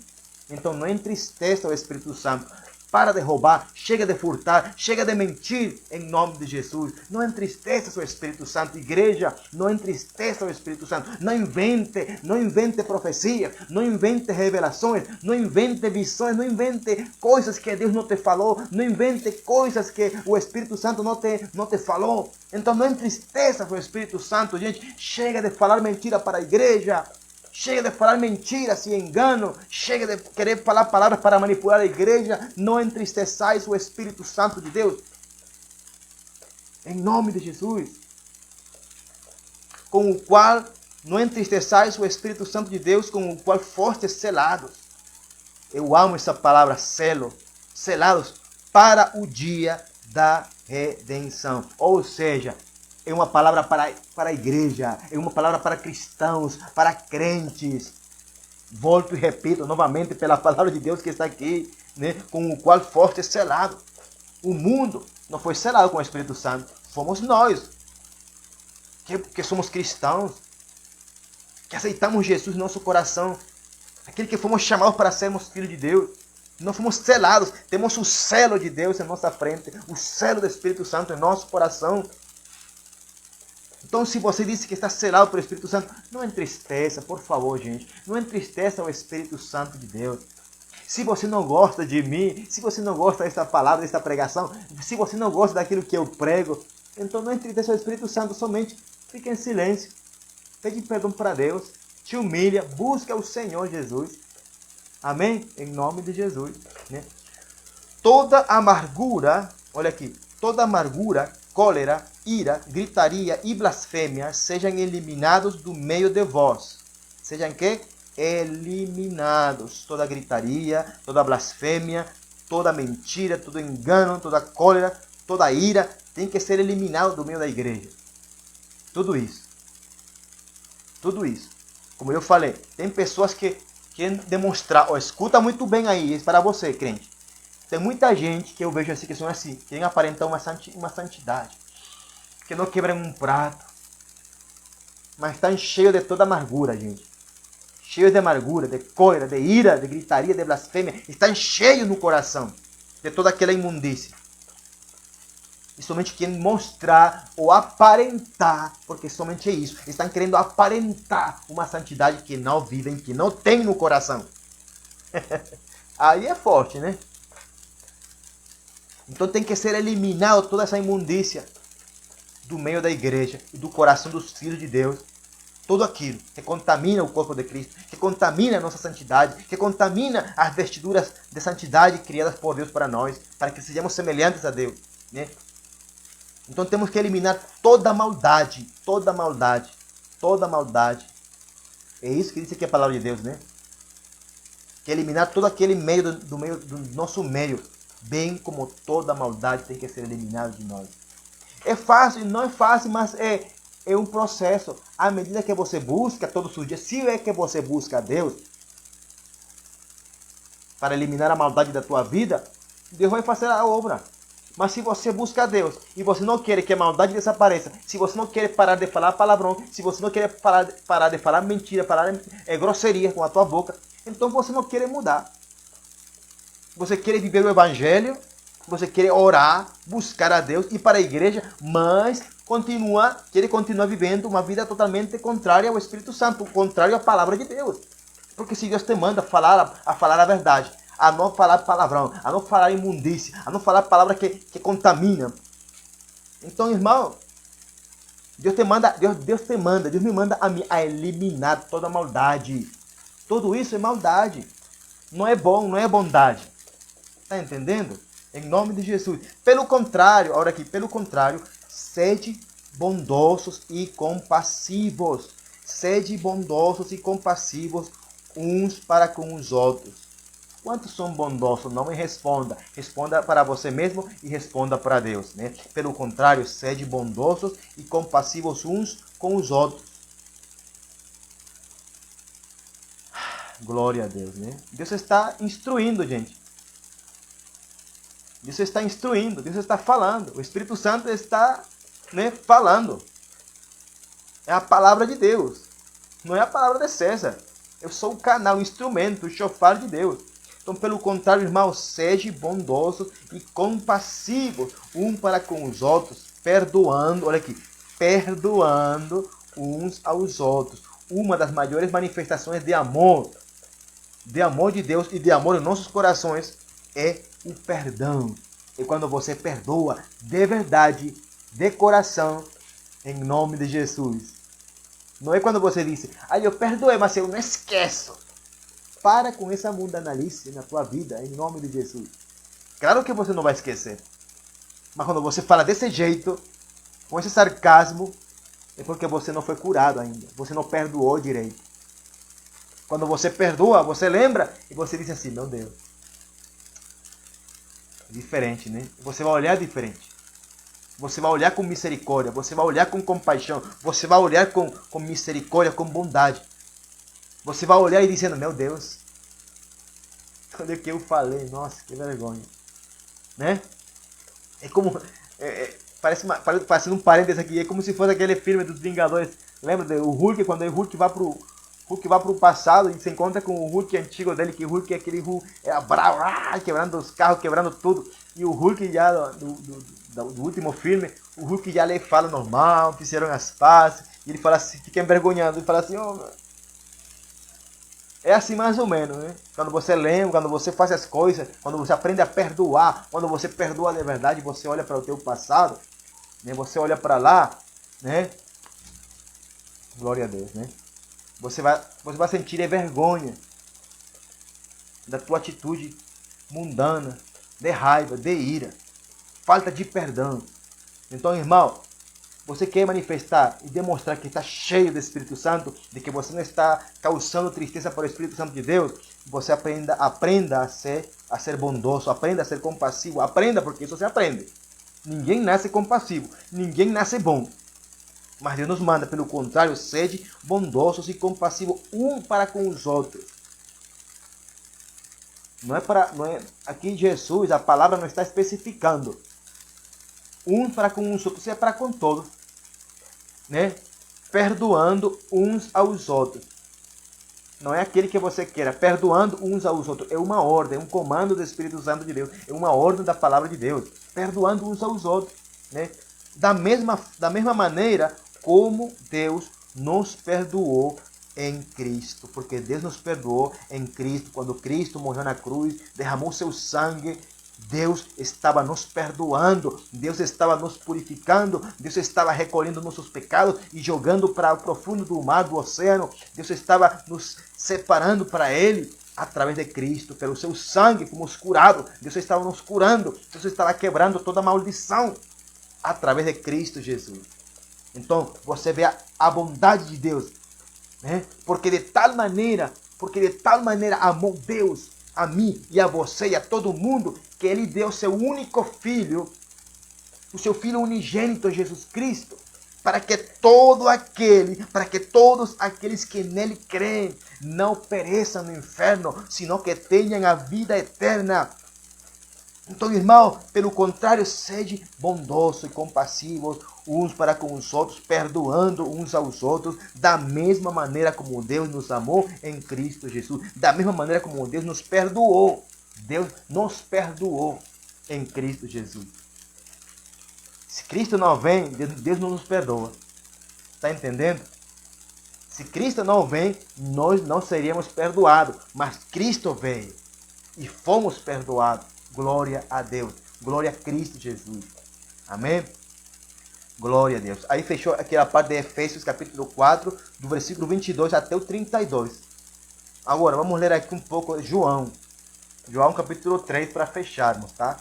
Então não entristeça o Espírito Santo. Para de roubar, chega de furtar, chega de mentir em nome de Jesus. Não entristeça o Espírito Santo, igreja. Não entristeça o Espírito Santo. Não invente profecia, não invente revelações, não invente visões, não invente coisas que Deus não te falou, não invente coisas que o Espírito Santo não te falou. Então não entristeça o Espírito Santo, gente. Chega de falar mentira para a igreja. Chega de falar mentiras e engano. Chega de querer falar palavras para manipular a igreja. Não entristeçais o Espírito Santo de Deus. Em nome de Jesus. Com o qual não entristeçais o Espírito Santo de Deus, com o qual fostes selados. Eu amo essa palavra, selo. Selados para o dia da redenção. Ou seja, é uma palavra para a igreja, é uma palavra para cristãos, para crentes. Volto e repito novamente pela palavra de Deus que está aqui, né, com o qual foste selado. O mundo não foi selado com o Espírito Santo, fomos nós, que somos cristãos, que aceitamos Jesus no nosso coração, aquele que fomos chamados para sermos filhos de Deus. Nós fomos selados, temos o selo de Deus em nossa frente, o selo do Espírito Santo em nosso coração. Então, se você disse que está selado pelo Espírito Santo, não entristeça, por favor, gente. Não entristeça o Espírito Santo de Deus. Se você não gosta de mim, se você não gosta desta palavra, desta pregação, se você não gosta daquilo que eu prego, então não entristeça o Espírito Santo, somente fique em silêncio. Pede perdão para Deus, te humilha, busca o Senhor Jesus. Amém? Em nome de Jesus. Né? Toda amargura, olha aqui, toda amargura, cólera, ira, gritaria e blasfêmia sejam eliminados do meio de vós. Sejam que? Eliminados. Toda gritaria, toda blasfêmia, toda mentira, todo engano, toda cólera, toda ira tem que ser eliminado do meio da igreja. Tudo isso. Tudo isso. Como eu falei, tem pessoas que querem demonstrar, escuta muito bem aí, isso para você, crente. Tem muita gente que eu vejo assim, que são assim, querem aparentar uma santidade. Que não quebram um prato. Mas estão cheios de toda amargura, gente. Cheios de amargura, de cólera, de ira, de gritaria, de blasfêmia. Estão cheios no coração de toda aquela imundícia. E somente querem mostrar ou aparentar, porque somente é isso. Estão querendo aparentar uma santidade que não vivem, que não tem no coração. Aí é forte, né? Então tem que ser eliminado toda essa imundícia do meio da igreja e do coração dos filhos de Deus. tudo aquilo que contamina o corpo de Cristo, que contamina a nossa santidade, que contamina as vestiduras de santidade criadas por Deus para nós, para que sejamos semelhantes a Deus, né? Então temos que eliminar toda maldade, toda maldade, toda maldade. É isso que diz aqui a palavra de Deus, né? Que eliminar todo aquele meio do nosso meio, bem como toda maldade tem que ser eliminada de nós. É fácil, não é fácil, mas é um processo. À medida que você busca todos os dias, se é que você busca a Deus para eliminar a maldade da tua vida, Deus vai fazer a obra. Mas se você busca a Deus e você não quer que a maldade desapareça, se você não quer parar de falar palavrão, se você não quer parar de falar mentira, parar grosseria com a tua boca, então você não quer mudar. Você quer viver o Evangelho, você quer orar, buscar a Deus, ir para a igreja, mas quer continuar vivendo uma vida totalmente contrária ao Espírito Santo, contrária à palavra de Deus. Porque se Deus te manda a falar a verdade, a não falar palavrão, a não falar imundície, a não falar palavra que contamina. Então, irmão, Deus me manda a eliminar toda a maldade. Tudo isso é maldade. Não é bom, não é bondade. Está entendendo? Em nome de Jesus. Pelo contrário, olha aqui, pelo contrário, sede bondosos e compassivos. Sede bondosos e compassivos uns para com os outros. Quantos são bondosos? Não me responda. Responda para você mesmo e responda para Deus, né? Pelo contrário, sede bondosos e compassivos uns com os outros. Glória a Deus, né? Deus está instruindo, gente. Deus está instruindo, Deus está falando. O Espírito Santo está, né, falando. É a palavra de Deus. Não é a palavra de César. Eu sou o canal, o instrumento, o chofar de Deus. Então, pelo contrário, irmão, seja bondoso e compassivo um para com os outros, perdoando, olha aqui, perdoando uns aos outros. Uma das maiores manifestações de amor de Deus e de amor em nossos corações é o perdão. E quando você perdoa de verdade, de coração, em nome de Jesus. Não é quando você diz, eu perdoei, mas eu não esqueço. Para com essa mundanalice na tua vida, em nome de Jesus. Claro que você não vai esquecer. Mas quando você fala desse jeito, com esse sarcasmo, é porque você não foi curado ainda. Você não perdoou direito. Quando você perdoa, você lembra e você diz assim, meu Deus. Diferente, né? Você vai olhar diferente. Você vai olhar com misericórdia. Você vai olhar com compaixão. Você vai olhar com misericórdia, com bondade. Você vai olhar e dizendo, meu Deus. Olha o que eu falei. Nossa, que vergonha. Né? É como... Parece um parênteses aqui. É como se fosse aquele filme dos Vingadores. Lembra do Hulk? Quando o Hulk vai pro passado e se encontra com o Hulk antigo dele, que o Hulk é aquele Hulk bravo, quebrando os carros, quebrando tudo. E o Hulk já do último filme, o Hulk já lhe fala normal, fizeram as pazes, e ele fala assim, fica envergonhado, ele fala assim, é assim mais ou menos, né? Quando você lembra, quando você faz as coisas, quando você aprende a perdoar, quando você perdoa de verdade, você olha para o teu passado, né? Você olha para lá, né? Glória a Deus, né? Você vai sentir vergonha da tua atitude mundana, de raiva, de ira, falta de perdão. Então, irmão, você quer manifestar e demonstrar que está cheio do Espírito Santo, de que você não está causando tristeza para o Espírito Santo de Deus, você aprenda a ser bondoso, aprenda a ser compassivo, aprenda, porque isso você aprende. Ninguém nasce compassivo, ninguém nasce bom. Mas Deus nos manda, pelo contrário, sede bondosos e compassivos um para com os outros. Aqui Jesus, a palavra não está especificando. Um para com os outros, é para com todos. Né? Perdoando uns aos outros. Não é aquele que você queira, perdoando uns aos outros. É uma ordem, é um comando do Espírito Santo de Deus. É uma ordem da palavra de Deus. Perdoando uns aos outros. Né? Da mesma maneira como Deus nos perdoou em Cristo. Porque Deus nos perdoou em Cristo. Quando Cristo morreu na cruz, derramou seu sangue, Deus estava nos perdoando, Deus estava nos purificando, Deus estava recolhendo nossos pecados e jogando para o profundo do mar, do oceano. Deus estava nos separando para Ele através de Cristo, pelo seu sangue fomos curados. Deus estava nos curando, Deus estava quebrando toda maldição através de Cristo Jesus. Então você vê a bondade de Deus, né? Porque de tal maneira amou Deus a mim e a você e a todo mundo, que Ele deu seu único filho, o seu Filho unigênito, Jesus Cristo, para que todos aqueles que nele creem não pereçam no inferno, senão que tenham a vida eterna. Então, irmão, pelo contrário, sede bondosos e compassivos uns para com os outros, perdoando uns aos outros, da mesma maneira como Deus nos amou em Cristo Jesus, da mesma maneira como Deus nos perdoou. Deus nos perdoou em Cristo Jesus. Se Cristo não vem, Deus não nos perdoa. Está entendendo? Se Cristo não vem, nós não seríamos perdoados, mas Cristo veio e fomos perdoados. Glória a Deus. Glória a Cristo Jesus. Amém? Glória a Deus. Aí fechou aquela parte de Efésios capítulo 4, do versículo 22 até o 32. Agora, vamos ler aqui um pouco João. João capítulo 3 para fecharmos, tá?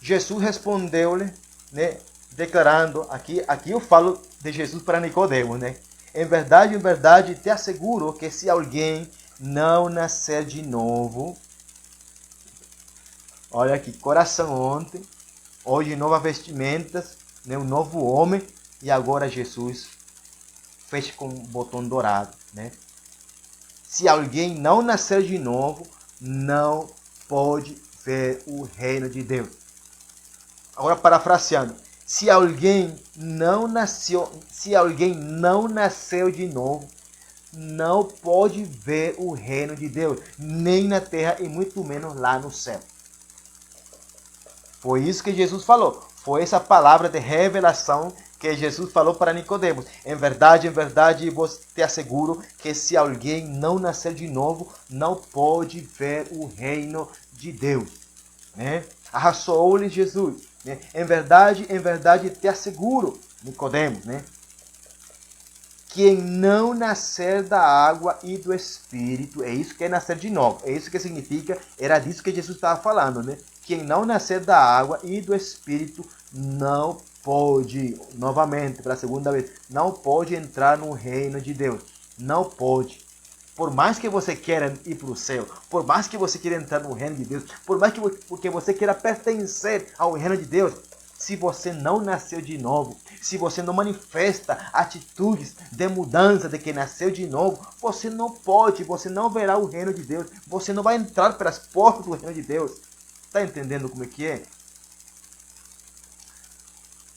Jesus respondeu-lhe, né, declarando, aqui eu falo de Jesus para Nicodemo, né? Em verdade, te asseguro que se alguém não nascer de novo, olha aqui, coração ontem, hoje novas vestimentas, né, um novo homem, e agora Jesus fecha com um botão dourado, né? Se alguém não nascer de novo, não pode ver o reino de Deus. Agora, parafraseando, se alguém não nasceu de novo, não pode ver o reino de Deus, nem na terra e muito menos lá no céu. Foi isso que Jesus falou. Foi essa palavra de revelação que Jesus falou para Nicodemos. Em verdade, vos te asseguro que se alguém não nascer de novo, não pode ver o reino de Deus. Né? Arrasou-lhe Jesus. Né? Em verdade, te asseguro, Nicodemos, né? Quem não nascer da água e do Espírito, é isso que é nascer de novo. É isso que significa, era disso que Jesus estava falando, né? Quem não nascer da água e do Espírito não pode, novamente, para a segunda vez, não pode entrar no reino de Deus. Não pode. Por mais que você queira ir para o céu, por mais que você queira entrar no reino de Deus, por mais que você queira pertencer ao reino de Deus, se você não nasceu de novo, se você não manifesta atitudes de mudança de que nasceu de novo, você não pode, você não verá o reino de Deus, você não vai entrar pelas portas do reino de Deus. Está entendendo como é que é?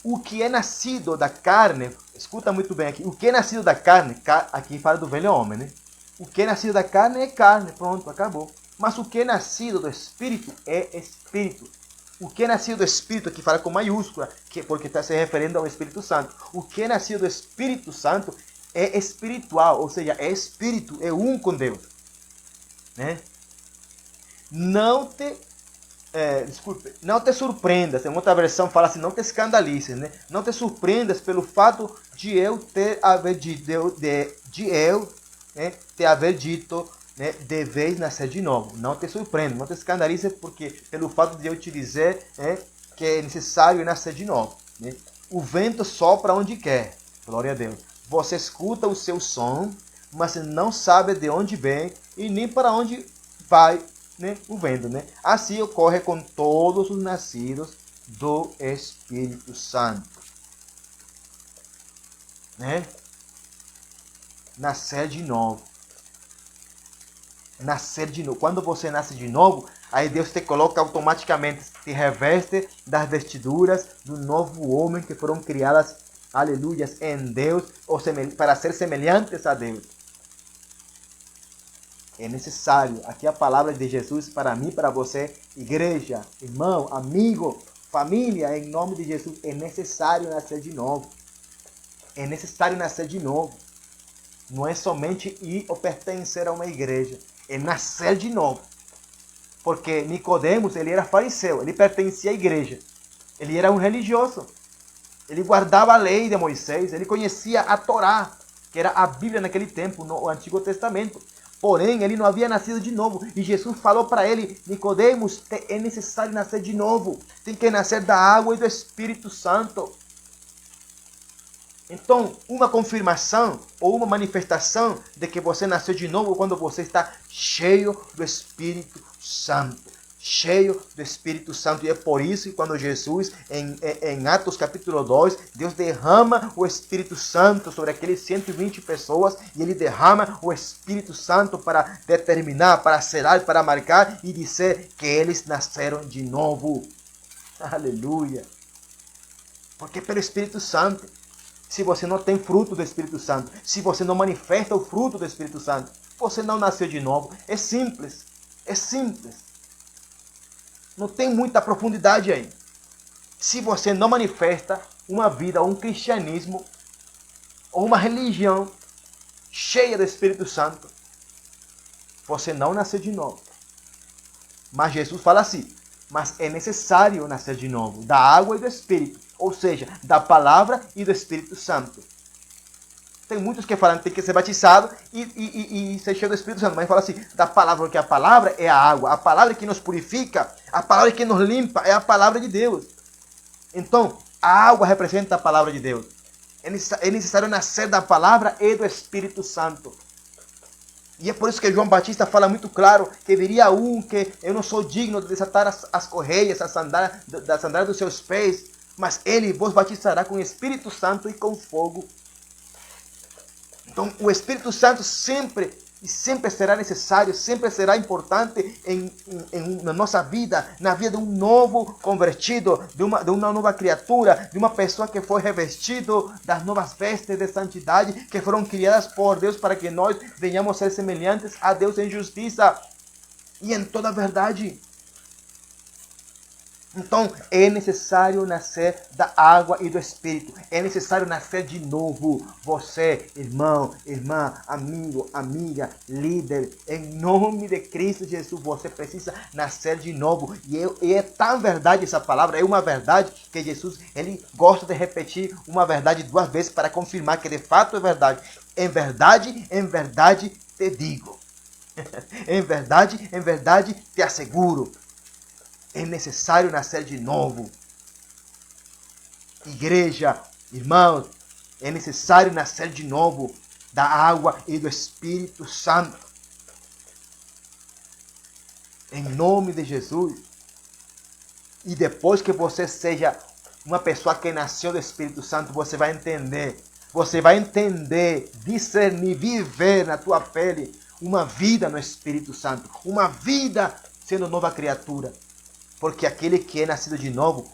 O que é nascido da carne, escuta muito bem aqui, o que é nascido da carne, aqui fala do velho homem, né? O que é nascido da carne é carne, pronto, acabou. Mas o que é nascido do Espírito é Espírito. O que é nascido do Espírito, aqui fala com maiúscula, porque está se referindo ao Espírito Santo. O que é nascido do Espírito Santo é espiritual, ou seja, é Espírito, é um com Deus. Né? Não te surpreendas, em outra versão fala assim, não te escandalices, né? Não te surpreendas pelo fato de eu te haver dito, né, deveis nascer de novo. Não te surpreenda, não te escandalize porque pelo fato de eu te dizer, né, que é necessário nascer de novo. Né? O vento sopra onde quer, glória a Deus. Você escuta o seu som, mas não sabe de onde vem e nem para onde vai, né, o vento. Né? Assim ocorre com todos os nascidos do Espírito Santo. Né? Nascer de novo. Nascer de novo. Quando você nasce de novo, aí Deus te coloca automaticamente, te reveste das vestiduras do novo homem que foram criadas, aleluias, em Deus, ou para ser semelhantes a Deus. É necessário, aqui a palavra de Jesus para mim, para você, igreja, irmão, amigo, família, em nome de Jesus, é necessário nascer de novo. É necessário nascer de novo. Não é somente ir ou pertencer a uma igreja. É nascer de novo. Porque Nicodemos, ele era fariseu, ele pertencia à igreja. Ele era um religioso. Ele guardava a lei de Moisés, ele conhecia a Torá, que era a Bíblia naquele tempo, no Antigo Testamento. Porém, ele não havia nascido de novo. E Jesus falou para ele: Nicodemos, é necessário nascer de novo. Tem que nascer da água e do Espírito Santo. Então, uma confirmação ou uma manifestação de que você nasceu de novo quando você está cheio do Espírito Santo. Cheio do Espírito Santo. E é por isso que quando Jesus, em Atos capítulo 2, Deus derrama o Espírito Santo sobre aqueles 120 pessoas, e ele derrama o Espírito Santo para determinar, para selar, para marcar e dizer que eles nasceram de novo. Aleluia. Porque pelo Espírito Santo. Se você não tem fruto do Espírito Santo, se você não manifesta o fruto do Espírito Santo, você não nasceu de novo. É simples. É simples. Não tem muita profundidade aí. Se você não manifesta uma vida, um cristianismo, ou uma religião cheia do Espírito Santo, você não nasceu de novo. Mas Jesus fala assim: mas é necessário nascer de novo, da água e do Espírito. Ou seja, da palavra e do Espírito Santo. Tem muitos que falam que tem que ser batizado e ser cheio do Espírito Santo. Mas fala assim, da palavra, porque a palavra é a água. A palavra que nos purifica, a palavra que nos limpa é a palavra de Deus. Então, a água representa a palavra de Deus. É necessário nascer da palavra e do Espírito Santo. E é por isso que João Batista fala muito claro que viria um que eu não sou digno de desatar as correias, das sandálias dos seus pés. Mas ele vos batizará com o Espírito Santo e com fogo. Então, o Espírito Santo sempre será necessário, sempre será importante na nossa vida, na vida de um novo convertido, de uma nova criatura, de uma pessoa que foi revestido das novas vestes de santidade, que foram criadas por Deus para que nós venhamos a ser semelhantes a Deus em justiça e em toda a verdade. Então, é necessário nascer da água e do Espírito. É necessário nascer de novo. Você, irmão, irmã, amigo, amiga, líder, em nome de Cristo Jesus, você precisa nascer de novo. E é tão verdade essa palavra, é uma verdade que Jesus, ele gosta de repetir uma verdade 2 vezes para confirmar que de fato é verdade. Em verdade te digo. Em verdade te asseguro. É necessário nascer de novo. Igreja, irmãos, é necessário nascer de novo da água e do Espírito Santo. Em nome de Jesus. E depois que você seja uma pessoa que nasceu do Espírito Santo, você vai entender. Você vai entender, discernir, viver na tua pele uma vida no Espírito Santo. Uma vida sendo nova criatura. Porque aquele que é nascido de novo,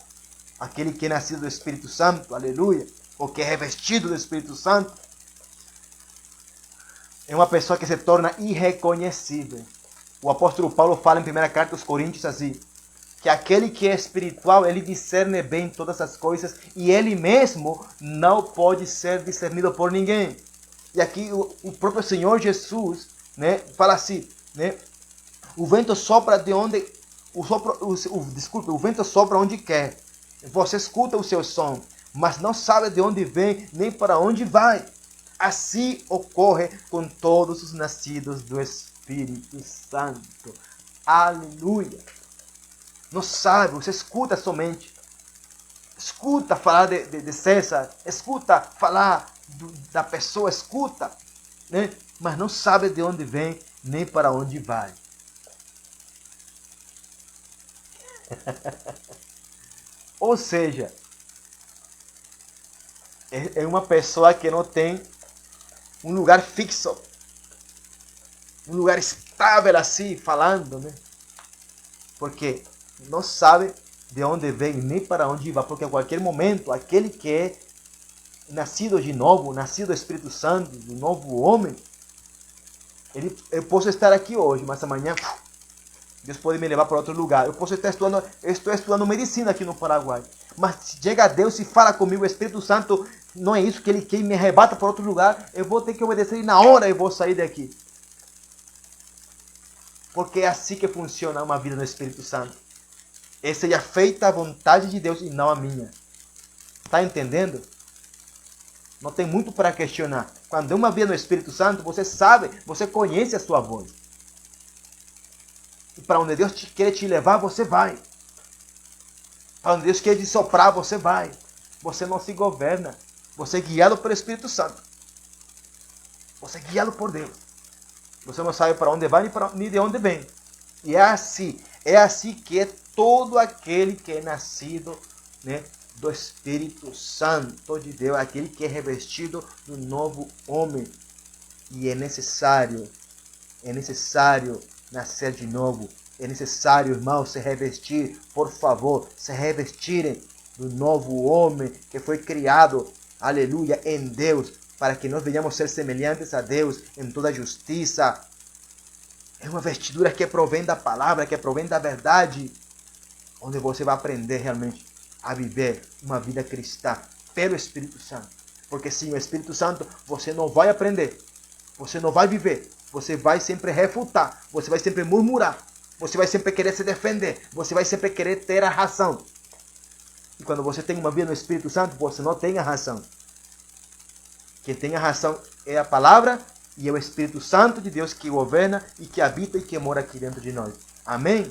aquele que é nascido do Espírito Santo, aleluia, ou que é revestido do Espírito Santo, é uma pessoa que se torna irreconhecível. O apóstolo Paulo fala em 1 carta aos Coríntios assim, que aquele que é espiritual, ele discerne bem todas as coisas e ele mesmo não pode ser discernido por ninguém. E aqui o próprio Senhor Jesus, né, fala assim, né, o vento sopra de onde... O vento sopra onde quer. Você escuta o seu som, mas não sabe de onde vem nem para onde vai. Assim ocorre com todos os nascidos do Espírito Santo. Aleluia. Não sabe, você escuta somente. Escuta falar de César, escuta falar da pessoa, escuta, né? Mas não sabe de onde vem nem para onde vai. Ou seja, é uma pessoa que não tem um lugar fixo, um lugar estável assim, falando, né? Porque não sabe de onde vem nem para onde vai, porque a qualquer momento, aquele que é nascido de novo, nascido do Espírito Santo, do novo homem, eu posso estar aqui hoje, mas amanhã Deus pode me levar para outro lugar. Eu estou estudando medicina aqui no Paraguai. Mas chega a Deus e fala comigo, o Espírito Santo, não é isso que ele me arrebata para outro lugar. Eu vou ter que obedecer e na hora eu vou sair daqui. Porque é assim que funciona uma vida no Espírito Santo. Seja feita a vontade de Deus e não a minha. Está entendendo? Não tem muito para questionar. Quando é uma vida no Espírito Santo, você sabe, você conhece a sua voz. E para onde Deus quer te levar, você vai. Para onde Deus quer te soprar, você vai. Você não se governa. Você é guiado pelo Espírito Santo. Você é guiado por Deus. Você não sabe para onde vai nem de onde vem. E é assim que é todo aquele que é nascido, né, do Espírito Santo de Deus, aquele que é revestido do novo homem. E é necessário nascer de novo. É necessário, irmãos, se revestir, por favor, se revestirem do novo homem que foi criado, aleluia, em Deus, para que nós venhamos ser semelhantes a Deus em toda justiça. É uma vestidura que provém da palavra, que provém da verdade, onde você vai aprender realmente a viver uma vida cristã pelo Espírito Santo. Porque sem o Espírito Santo você não vai aprender, você não vai viver, você vai sempre refutar, você vai sempre murmurar, você vai sempre querer se defender, você vai sempre querer ter a razão. E quando você tem uma vida no Espírito Santo, você não tem a razão. Quem tem a razão é a palavra e é o Espírito Santo de Deus que governa e que habita e que mora aqui dentro de nós. Amém?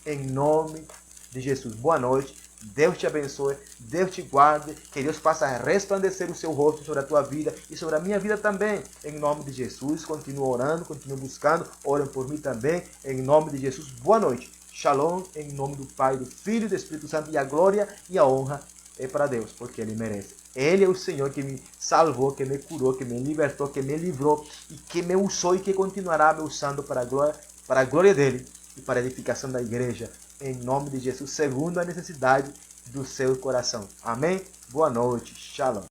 Em nome de Jesus. Boa noite. Deus te abençoe. Deus te guarde. Que Deus faça resplandecer o seu rosto sobre a tua vida e sobre a minha vida também. Em nome de Jesus. Continua orando, continua buscando. Orem por mim também. Em nome de Jesus. Boa noite. Shalom. Em nome do Pai, do Filho e do Espírito Santo. E a glória e a honra é para Deus, porque Ele merece. Ele é o Senhor que me salvou, que me curou, que me libertou, que me livrou e que me usou e que continuará me usando para a glória dele e para a edificação da igreja. Em nome de Jesus, segundo a necessidade do seu coração. Amém? Boa noite. Shalom.